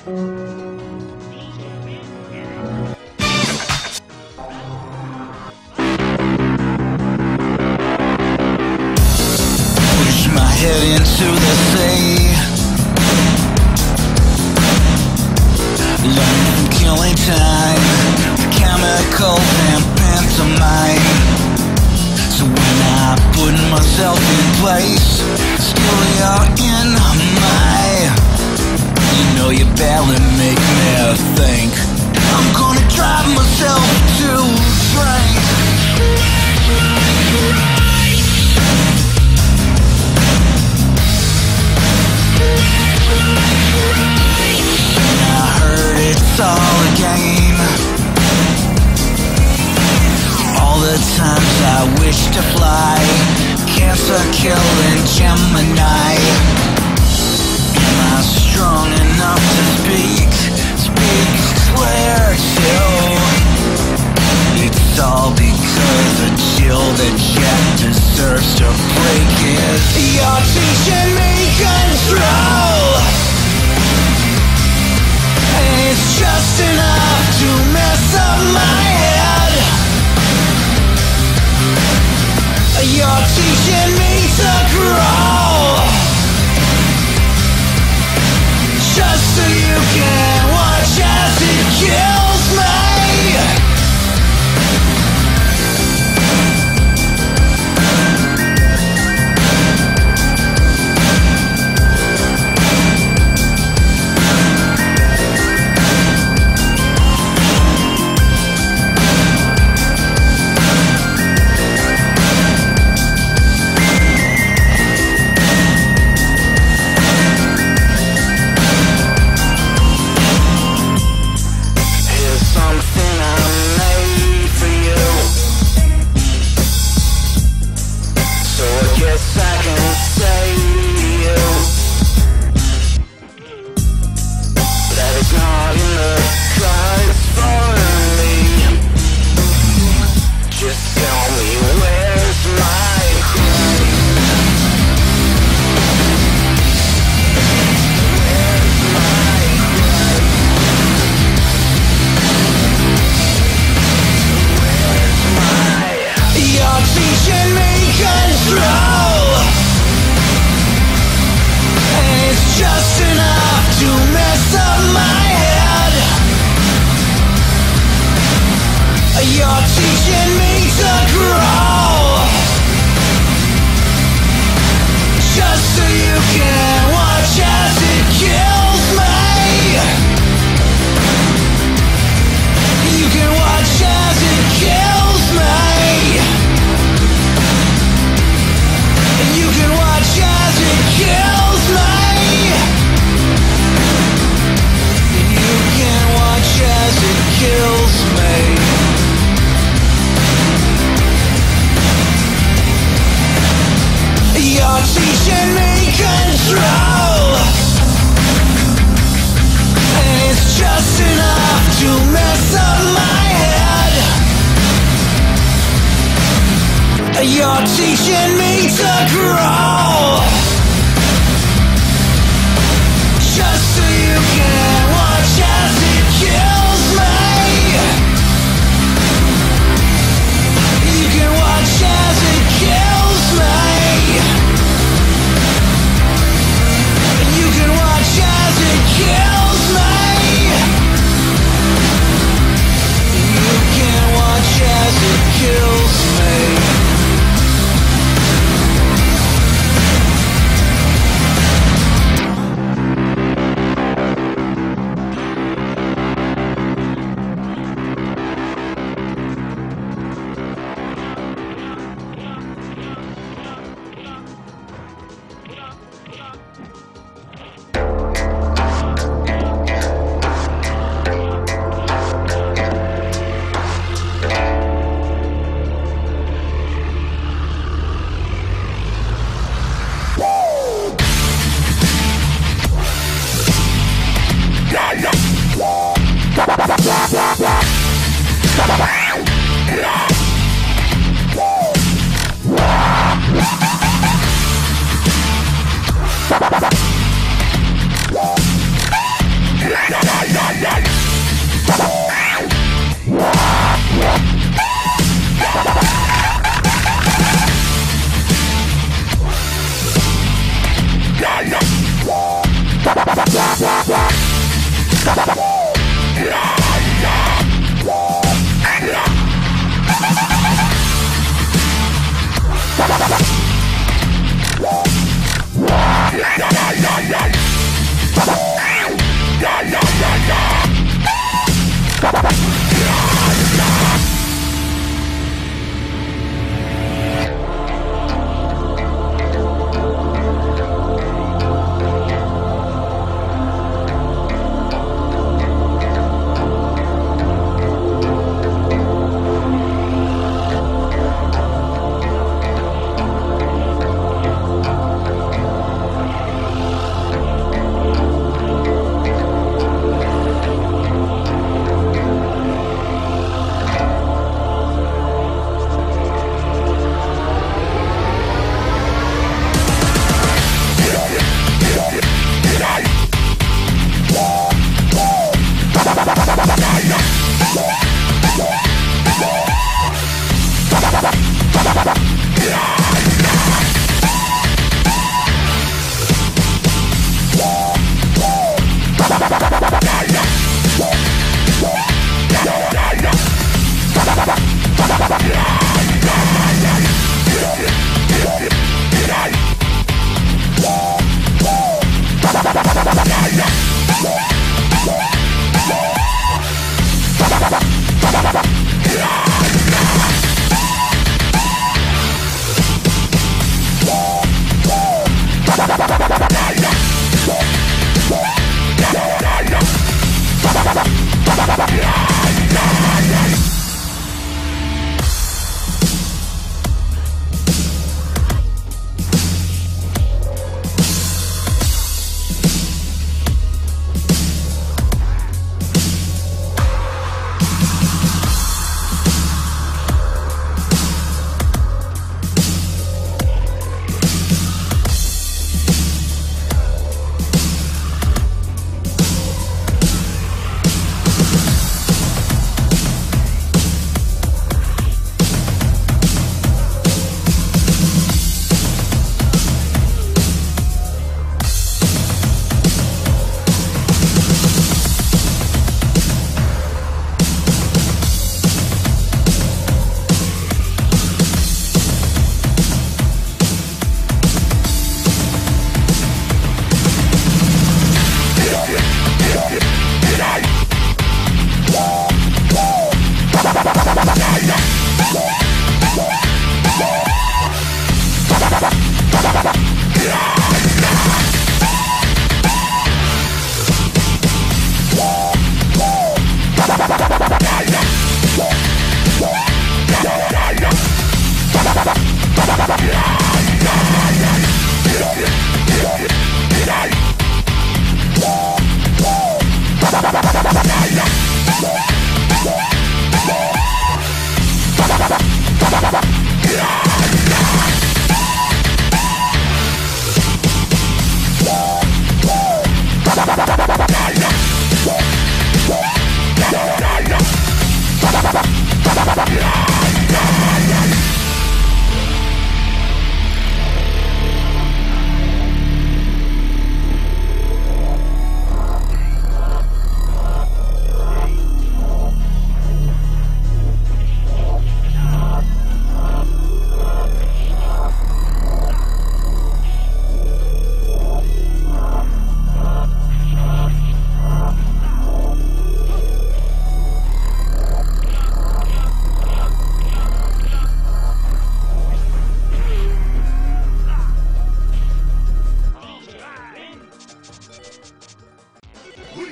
Push my head into the sea. Learn from killing time, chemicals and pantomime. So when I put myself in place, still you're in my. You know you barely make me think. I'm gonna drive myself to drink. I heard it's all a game. All the times I wish to fly, cancer killing Gemini. Am I strong enough to speak clear too? It's all because a chill that Jack deserves to break his. You're teaching me control, and it's just enough to mess up my head. You're teaching me to grow, just so you can watch as it kills me. You're teaching me to grow, just so you can watch as it kills me. You can watch as it kills me. You can watch as it kills me. You can watch as it kills me.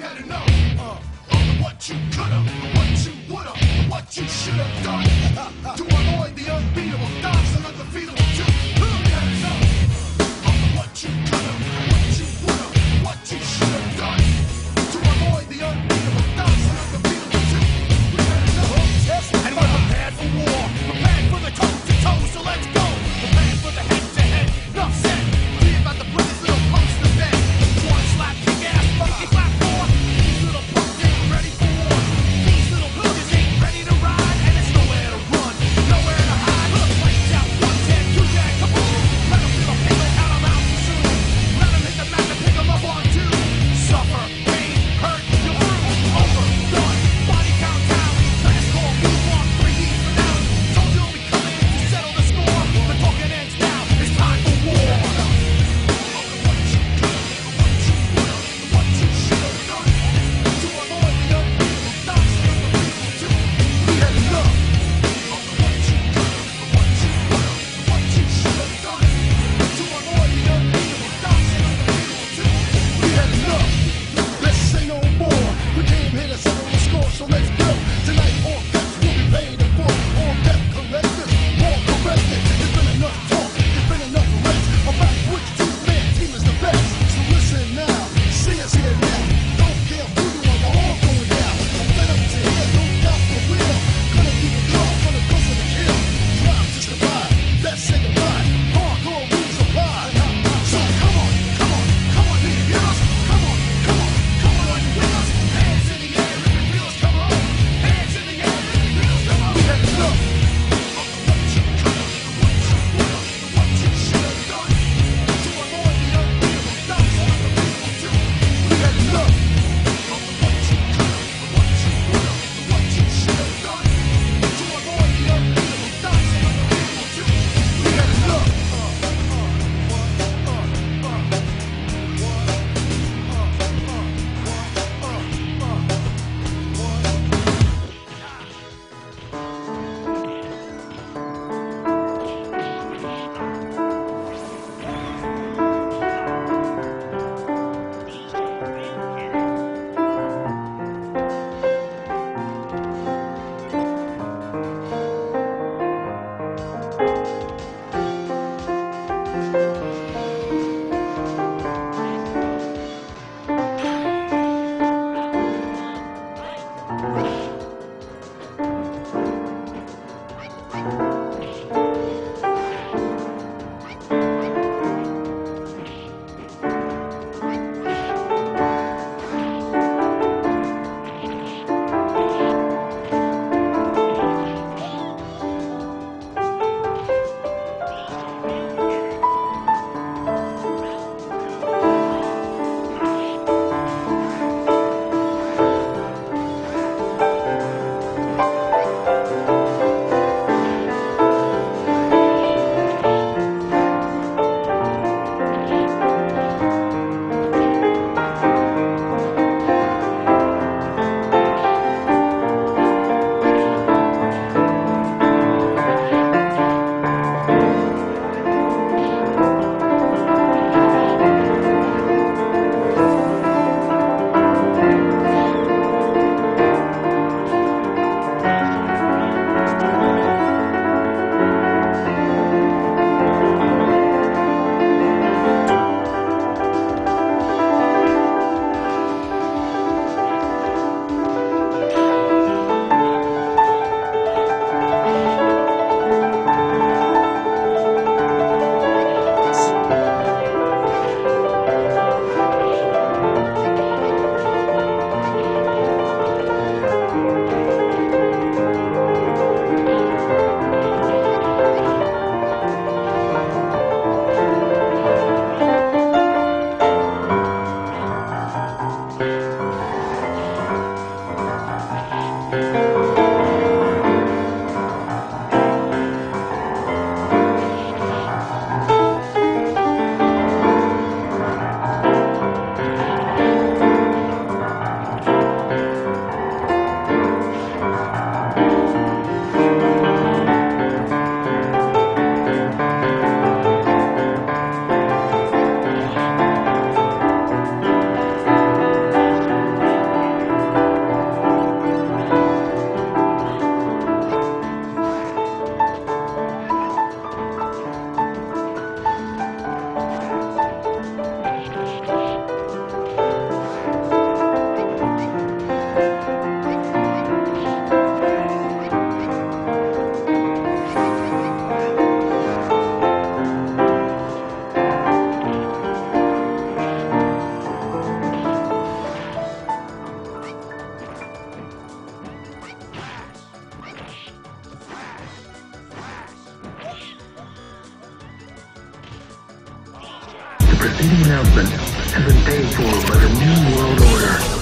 had enough of what you coulda, what you woulda, what you shoulda done to avoid the unbeatable thoughts and undefeatable too. We had enough of what you coulda, what you woulda, what you shoulda done to avoid the unbeatable thoughts and undefeatable too. We had enough, and we're prepared for war, prepared for the toe-to-toe. So let's go, prepared for the head-to-head. Enough said. Read about the brothers little punks to bed. One slap, kick ass, funky slap four. These little punks ain't ready for war. These little bitches ain't ready to ride, and it's nowhere to run, nowhere to hide. Look, lights out, 110, 2 jack, kaboom. Let 'em feel a pain, let out 'em out too soon. Let 'em hit the map and pick 'em up on two. Suffer, pain, hurt, you're through, over, done. Body count down, last call, move on, 3 D's for now. Told you we come in to settle the score. The talking ends now, it's time for war. What you coulda, what you woulda, what you shoulda done to avoid the unbeatable thoughts and undefeatable too. We had enough of what you coulda, what you woulda, what you shoulda done to avoid the unbeatable thoughts and undefeatable too. We had enough. Let's say no more. We came here to settle the score, so let's go. Tonight all debts will be paid in full. All debt collectors, all corrected. There's been enough talk, there's been enough rest about which two-man team is the best. So listen now, see us here now. Don't care who you are, we're all going down. I'm fed up to hear, no doubt for real. Gonna keep it calm, gonna go for the kill. Drive just a ride, let's say goodbye. Hardcore rules apply. So come on, come on, come on, do you hear us? Come on, come on, come on, are you with us? Hands in the air if you feel us, come on. Hands in the air if you feel us, come on. We had enough of what you coulda, what you woulda, what you shoulda done to avoid the unbeatable thoughts and undefeatable too. We had enough of what you coulda, what you woulda, what you shoulda done to avoid the unbeatable thoughts and undefeatable too. We had enough.
preceding announcement has been paid for by the New World Order.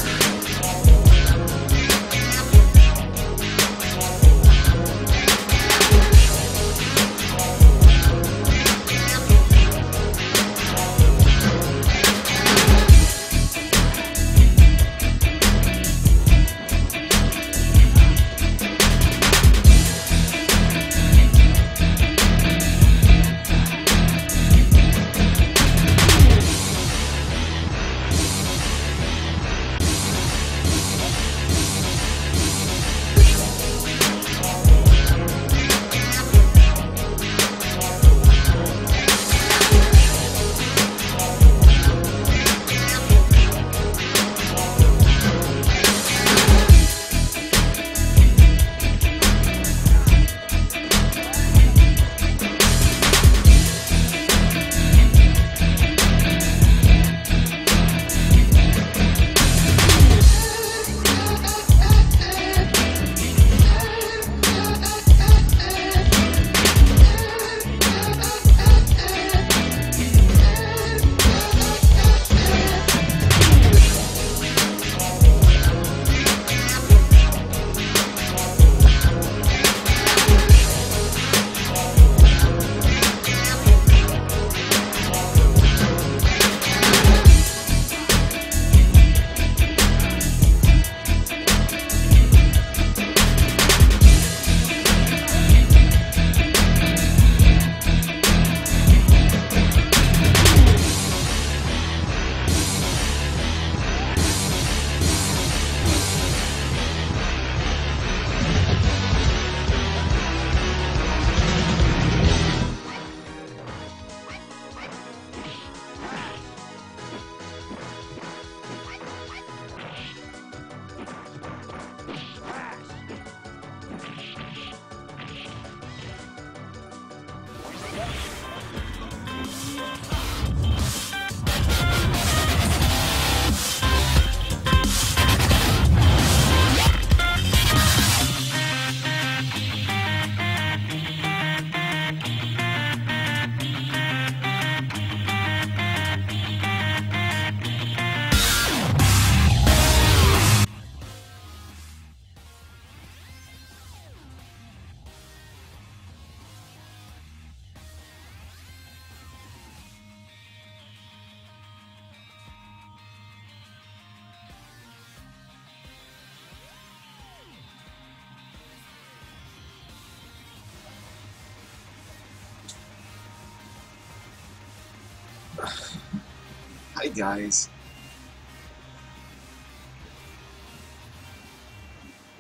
Hi guys.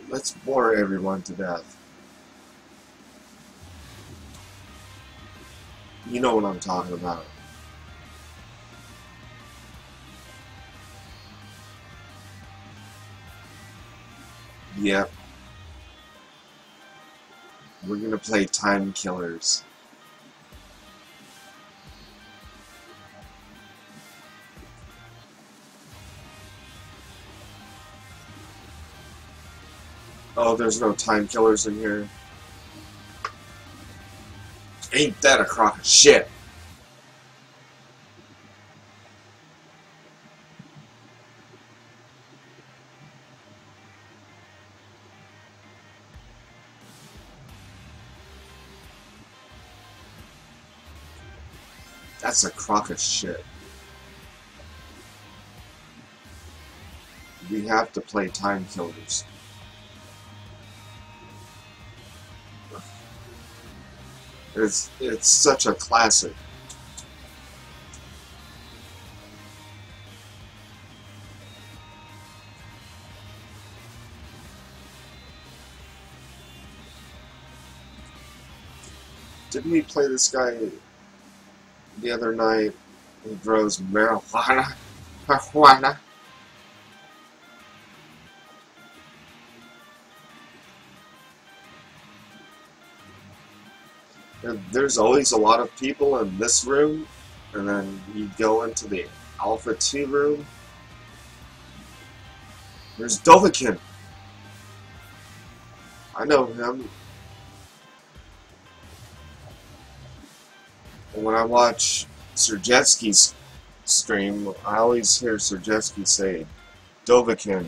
Let's bore everyone to death. You know what I'm talking about. Yep. We're gonna play Time Killers. Oh, there's no time killers in here. Ain't that a crock of shit? That's a crock of shit. We have to play Time Killers. It's such a classic. Didn't we play this guy the other night? He grows marijuana. Marijuana. There's always a lot of people in this room, and then you go into the Alpha 2 room. There's Dovahkiin. I know him. And when I watch Sergetsky's stream, I always hear Sergeski say, Dovahkiin.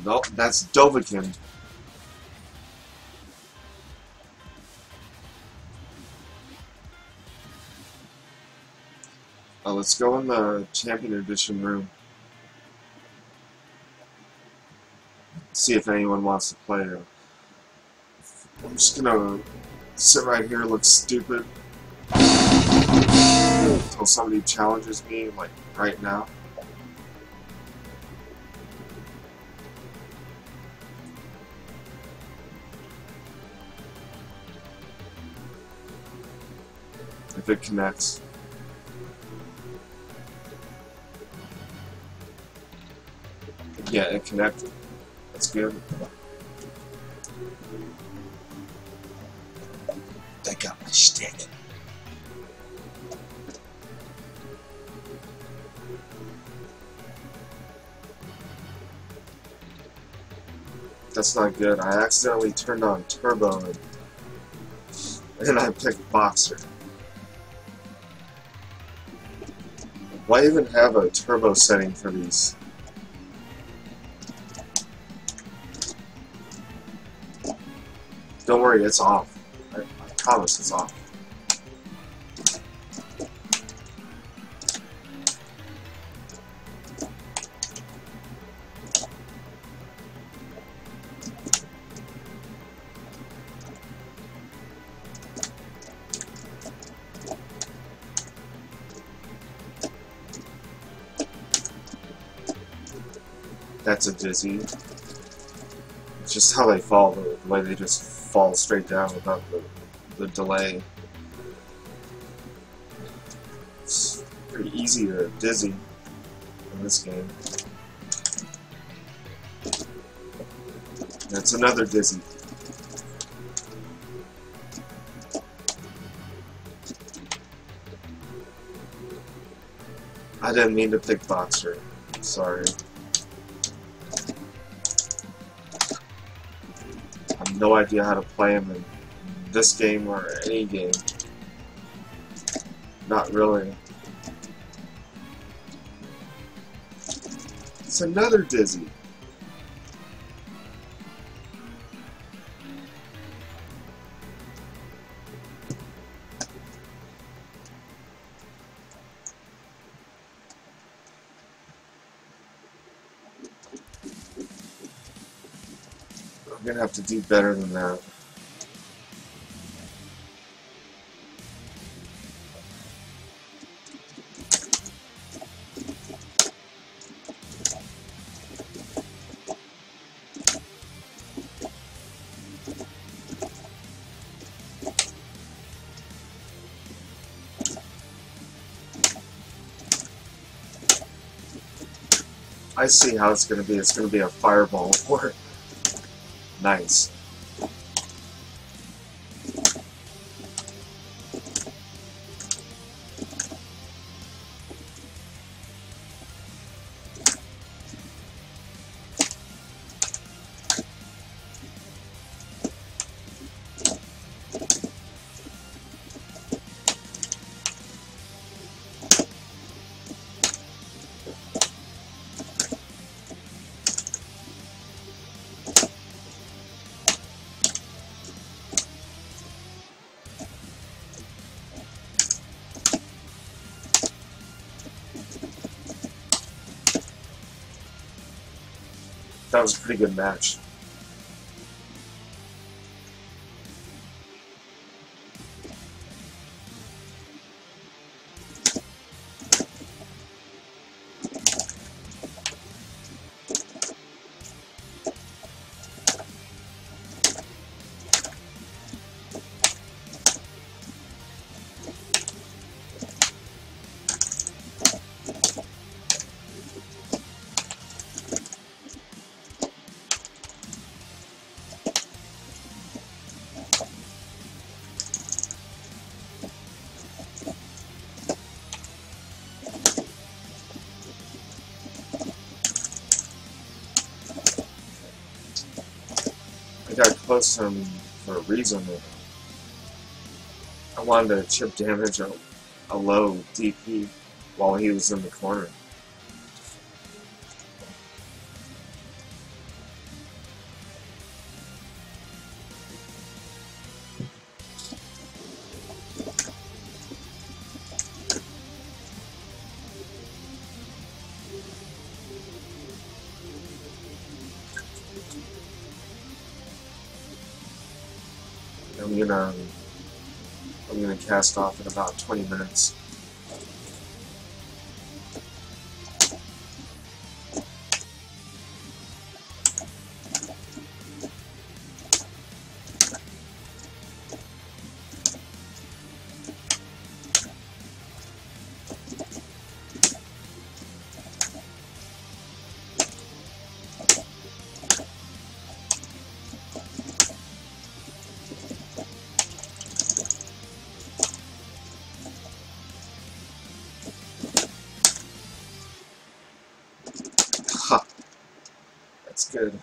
Nope, that's Dovahkiin. Let's go in the Champion Edition room. See if anyone wants to play. I'm just gonna sit right here, look stupid, until somebody challenges me, like right now. If it connects. Yeah, it connected. That's good.
They got my stick.
That's not good. I accidentally turned on Turbo and I picked Boxer. Why even have a Turbo setting for these? Don't worry, it's off. I promise it's off. That's a dizzy. It's just how they fall, the way they just fall straight down without the delay. It's pretty easy to dizzy in this game. That's another dizzy. I didn't mean to pick Boxer. Sorry. I have no idea how to play him in this game or any game. Not really. It's another dizzy. I'm gonna have to do better than that. I see how it's gonna be. It's gonna be a fireball war. Nice. That was a pretty good match. I got close to him for a reason. I wanted to chip damage out a low DP while he was in the corner. I'm gonna cast off in about 20 minutes. Ha! That's good.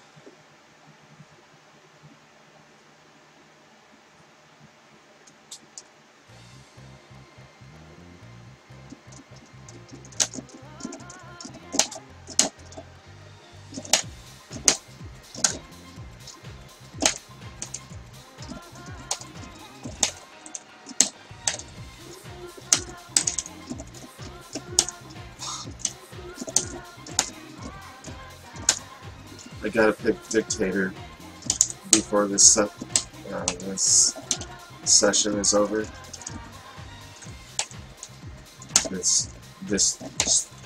I gotta pick Dictator before this session is over. This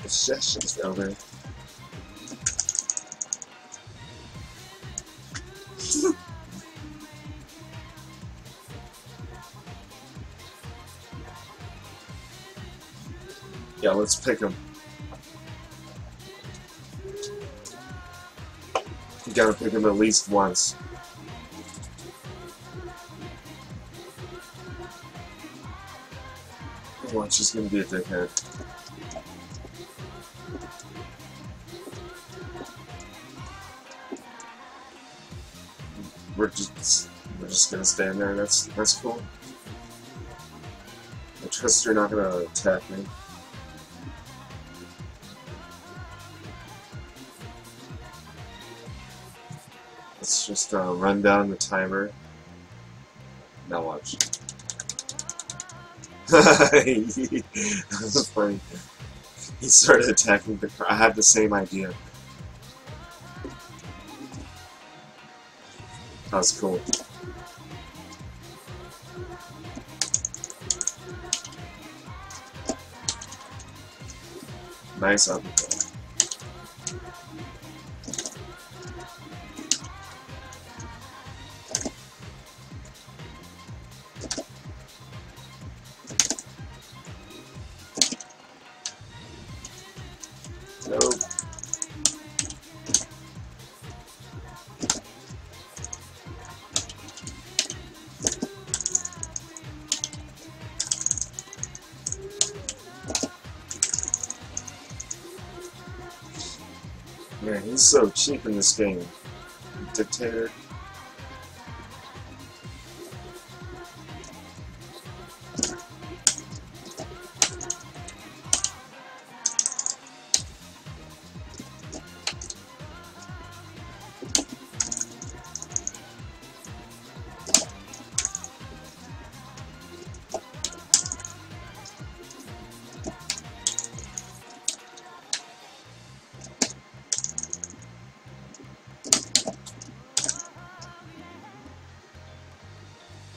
session is over. Yeah, let's pick him. You gotta pick him at least once. Watch, he's gonna be a dickhead. We're just gonna stand there. That's cool. I trust you're not gonna attack me. Let's just run down the timer. Now watch. That was funny. He started attacking the car. I had the same idea. That was cool. Nice uppercut. Nope. Man, he's so cheap in this game. Dictator.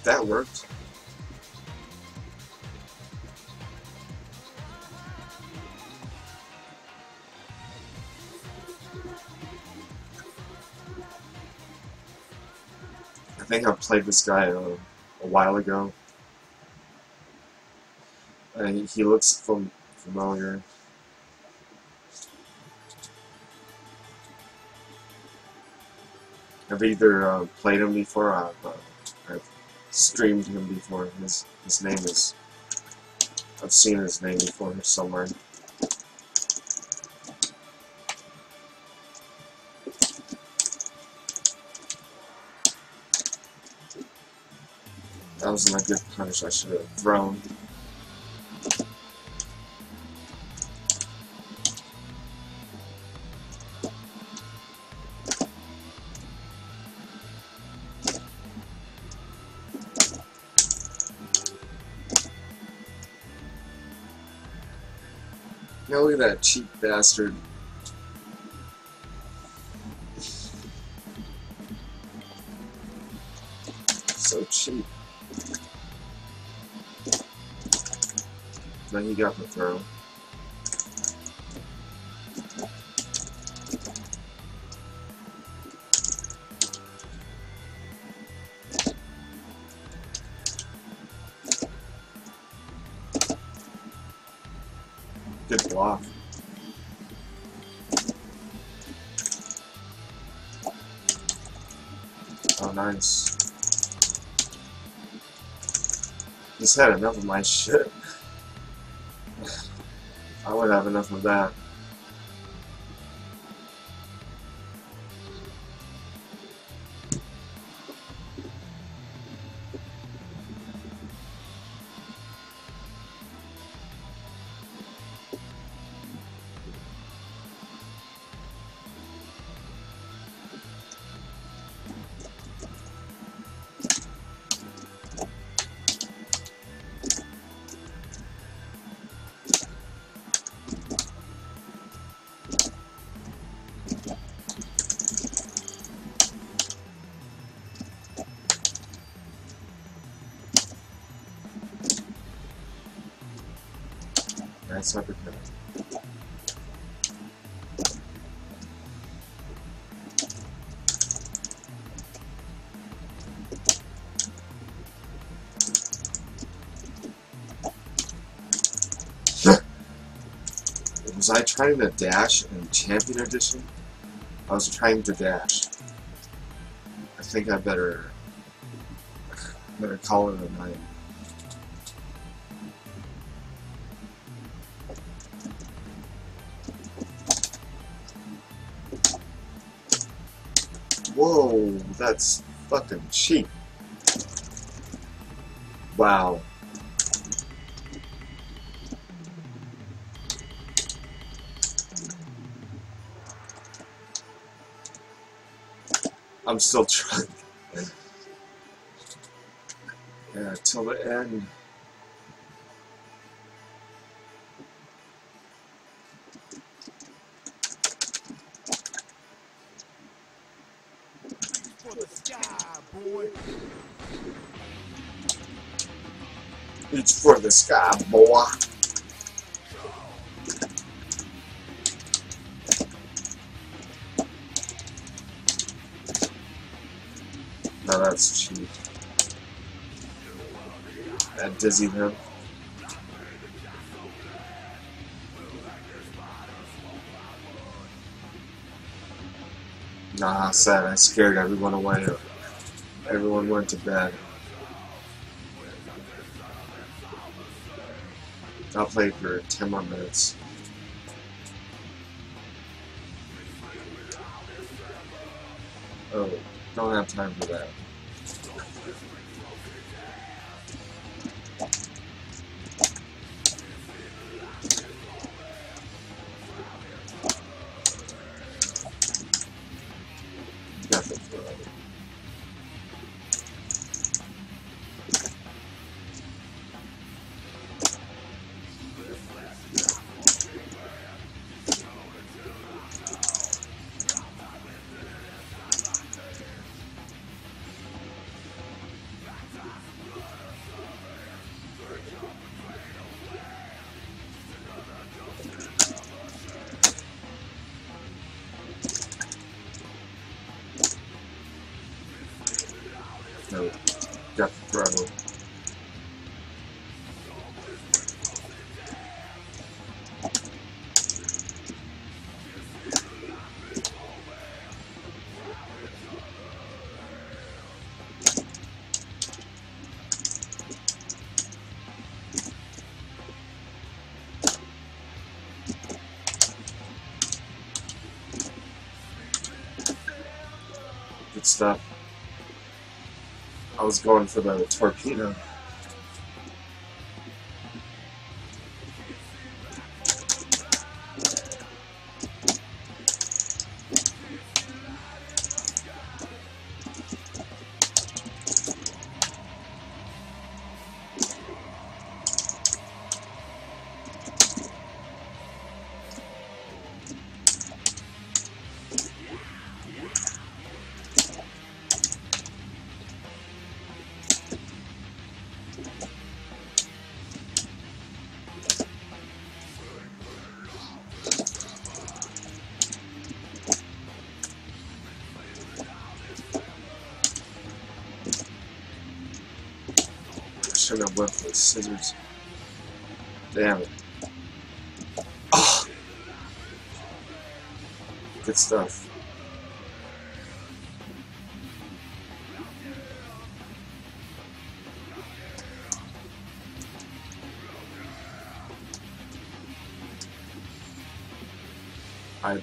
That worked. I think I played this guy a while ago. He looks familiar. I've either played him before or I've streamed him before. His name is... I've seen his name before somewhere. That wasn't a good punch I should have thrown. Now look at that cheap bastard. So cheap. Then he got the throw. Good block. Oh, nice. He's had enough of my shit. I would have enough of that. Nice uppercut. Was I trying to dash in Champion Edition? I was trying to dash. I think I better call it a night. Whoa, that's fucking cheap. Wow. I'm still trying. Yeah, till the end.
For the sky, boy.
It's for the sky, boy. Now that's cheap. That dizzied him. Nah, sad. I scared everyone away. Everyone went to bed. I'll play for 10 more minutes. Oh, don't have time for that. Got the throw. No, got the throw. Good stuff. I was going for the torpedo. shouldn't have went for the scissors. Damn it. Oh. Good stuff.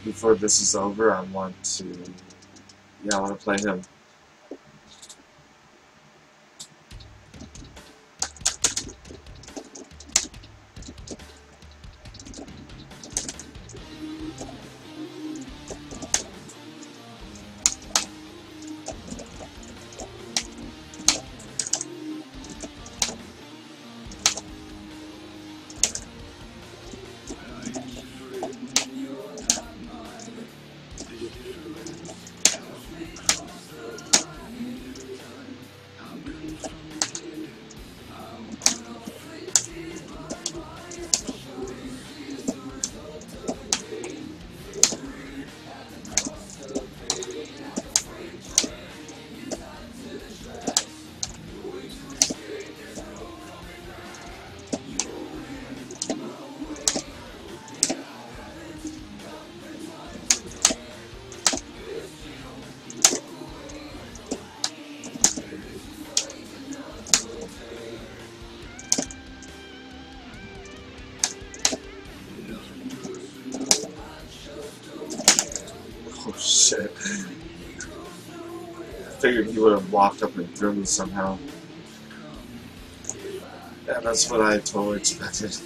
Before this is over, I want to play him. Oh shit. I figured he would have walked up and threw me somehow. Yeah, that's what I totally expected.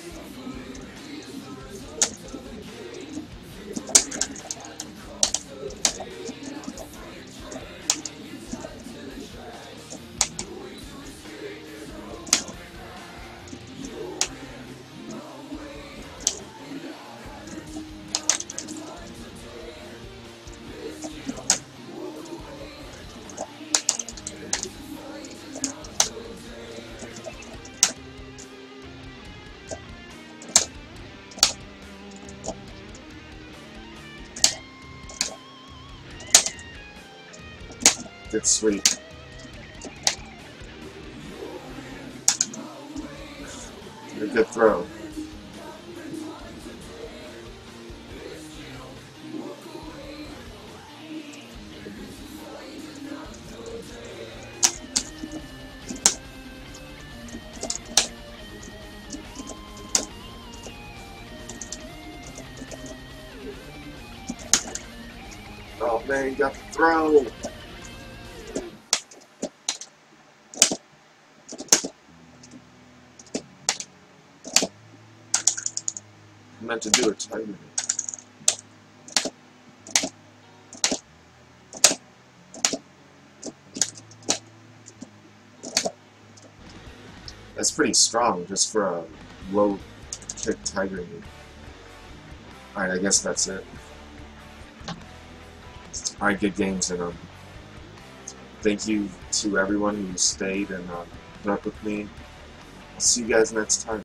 Good sweep. A good throw. Oh man, you got the throw. I meant to do a tiger. That's pretty strong just for a low kick tiger knee. Alright, I guess that's it. Alright, good games, and thank you to everyone who stayed and put up with me. I'll see you guys next time.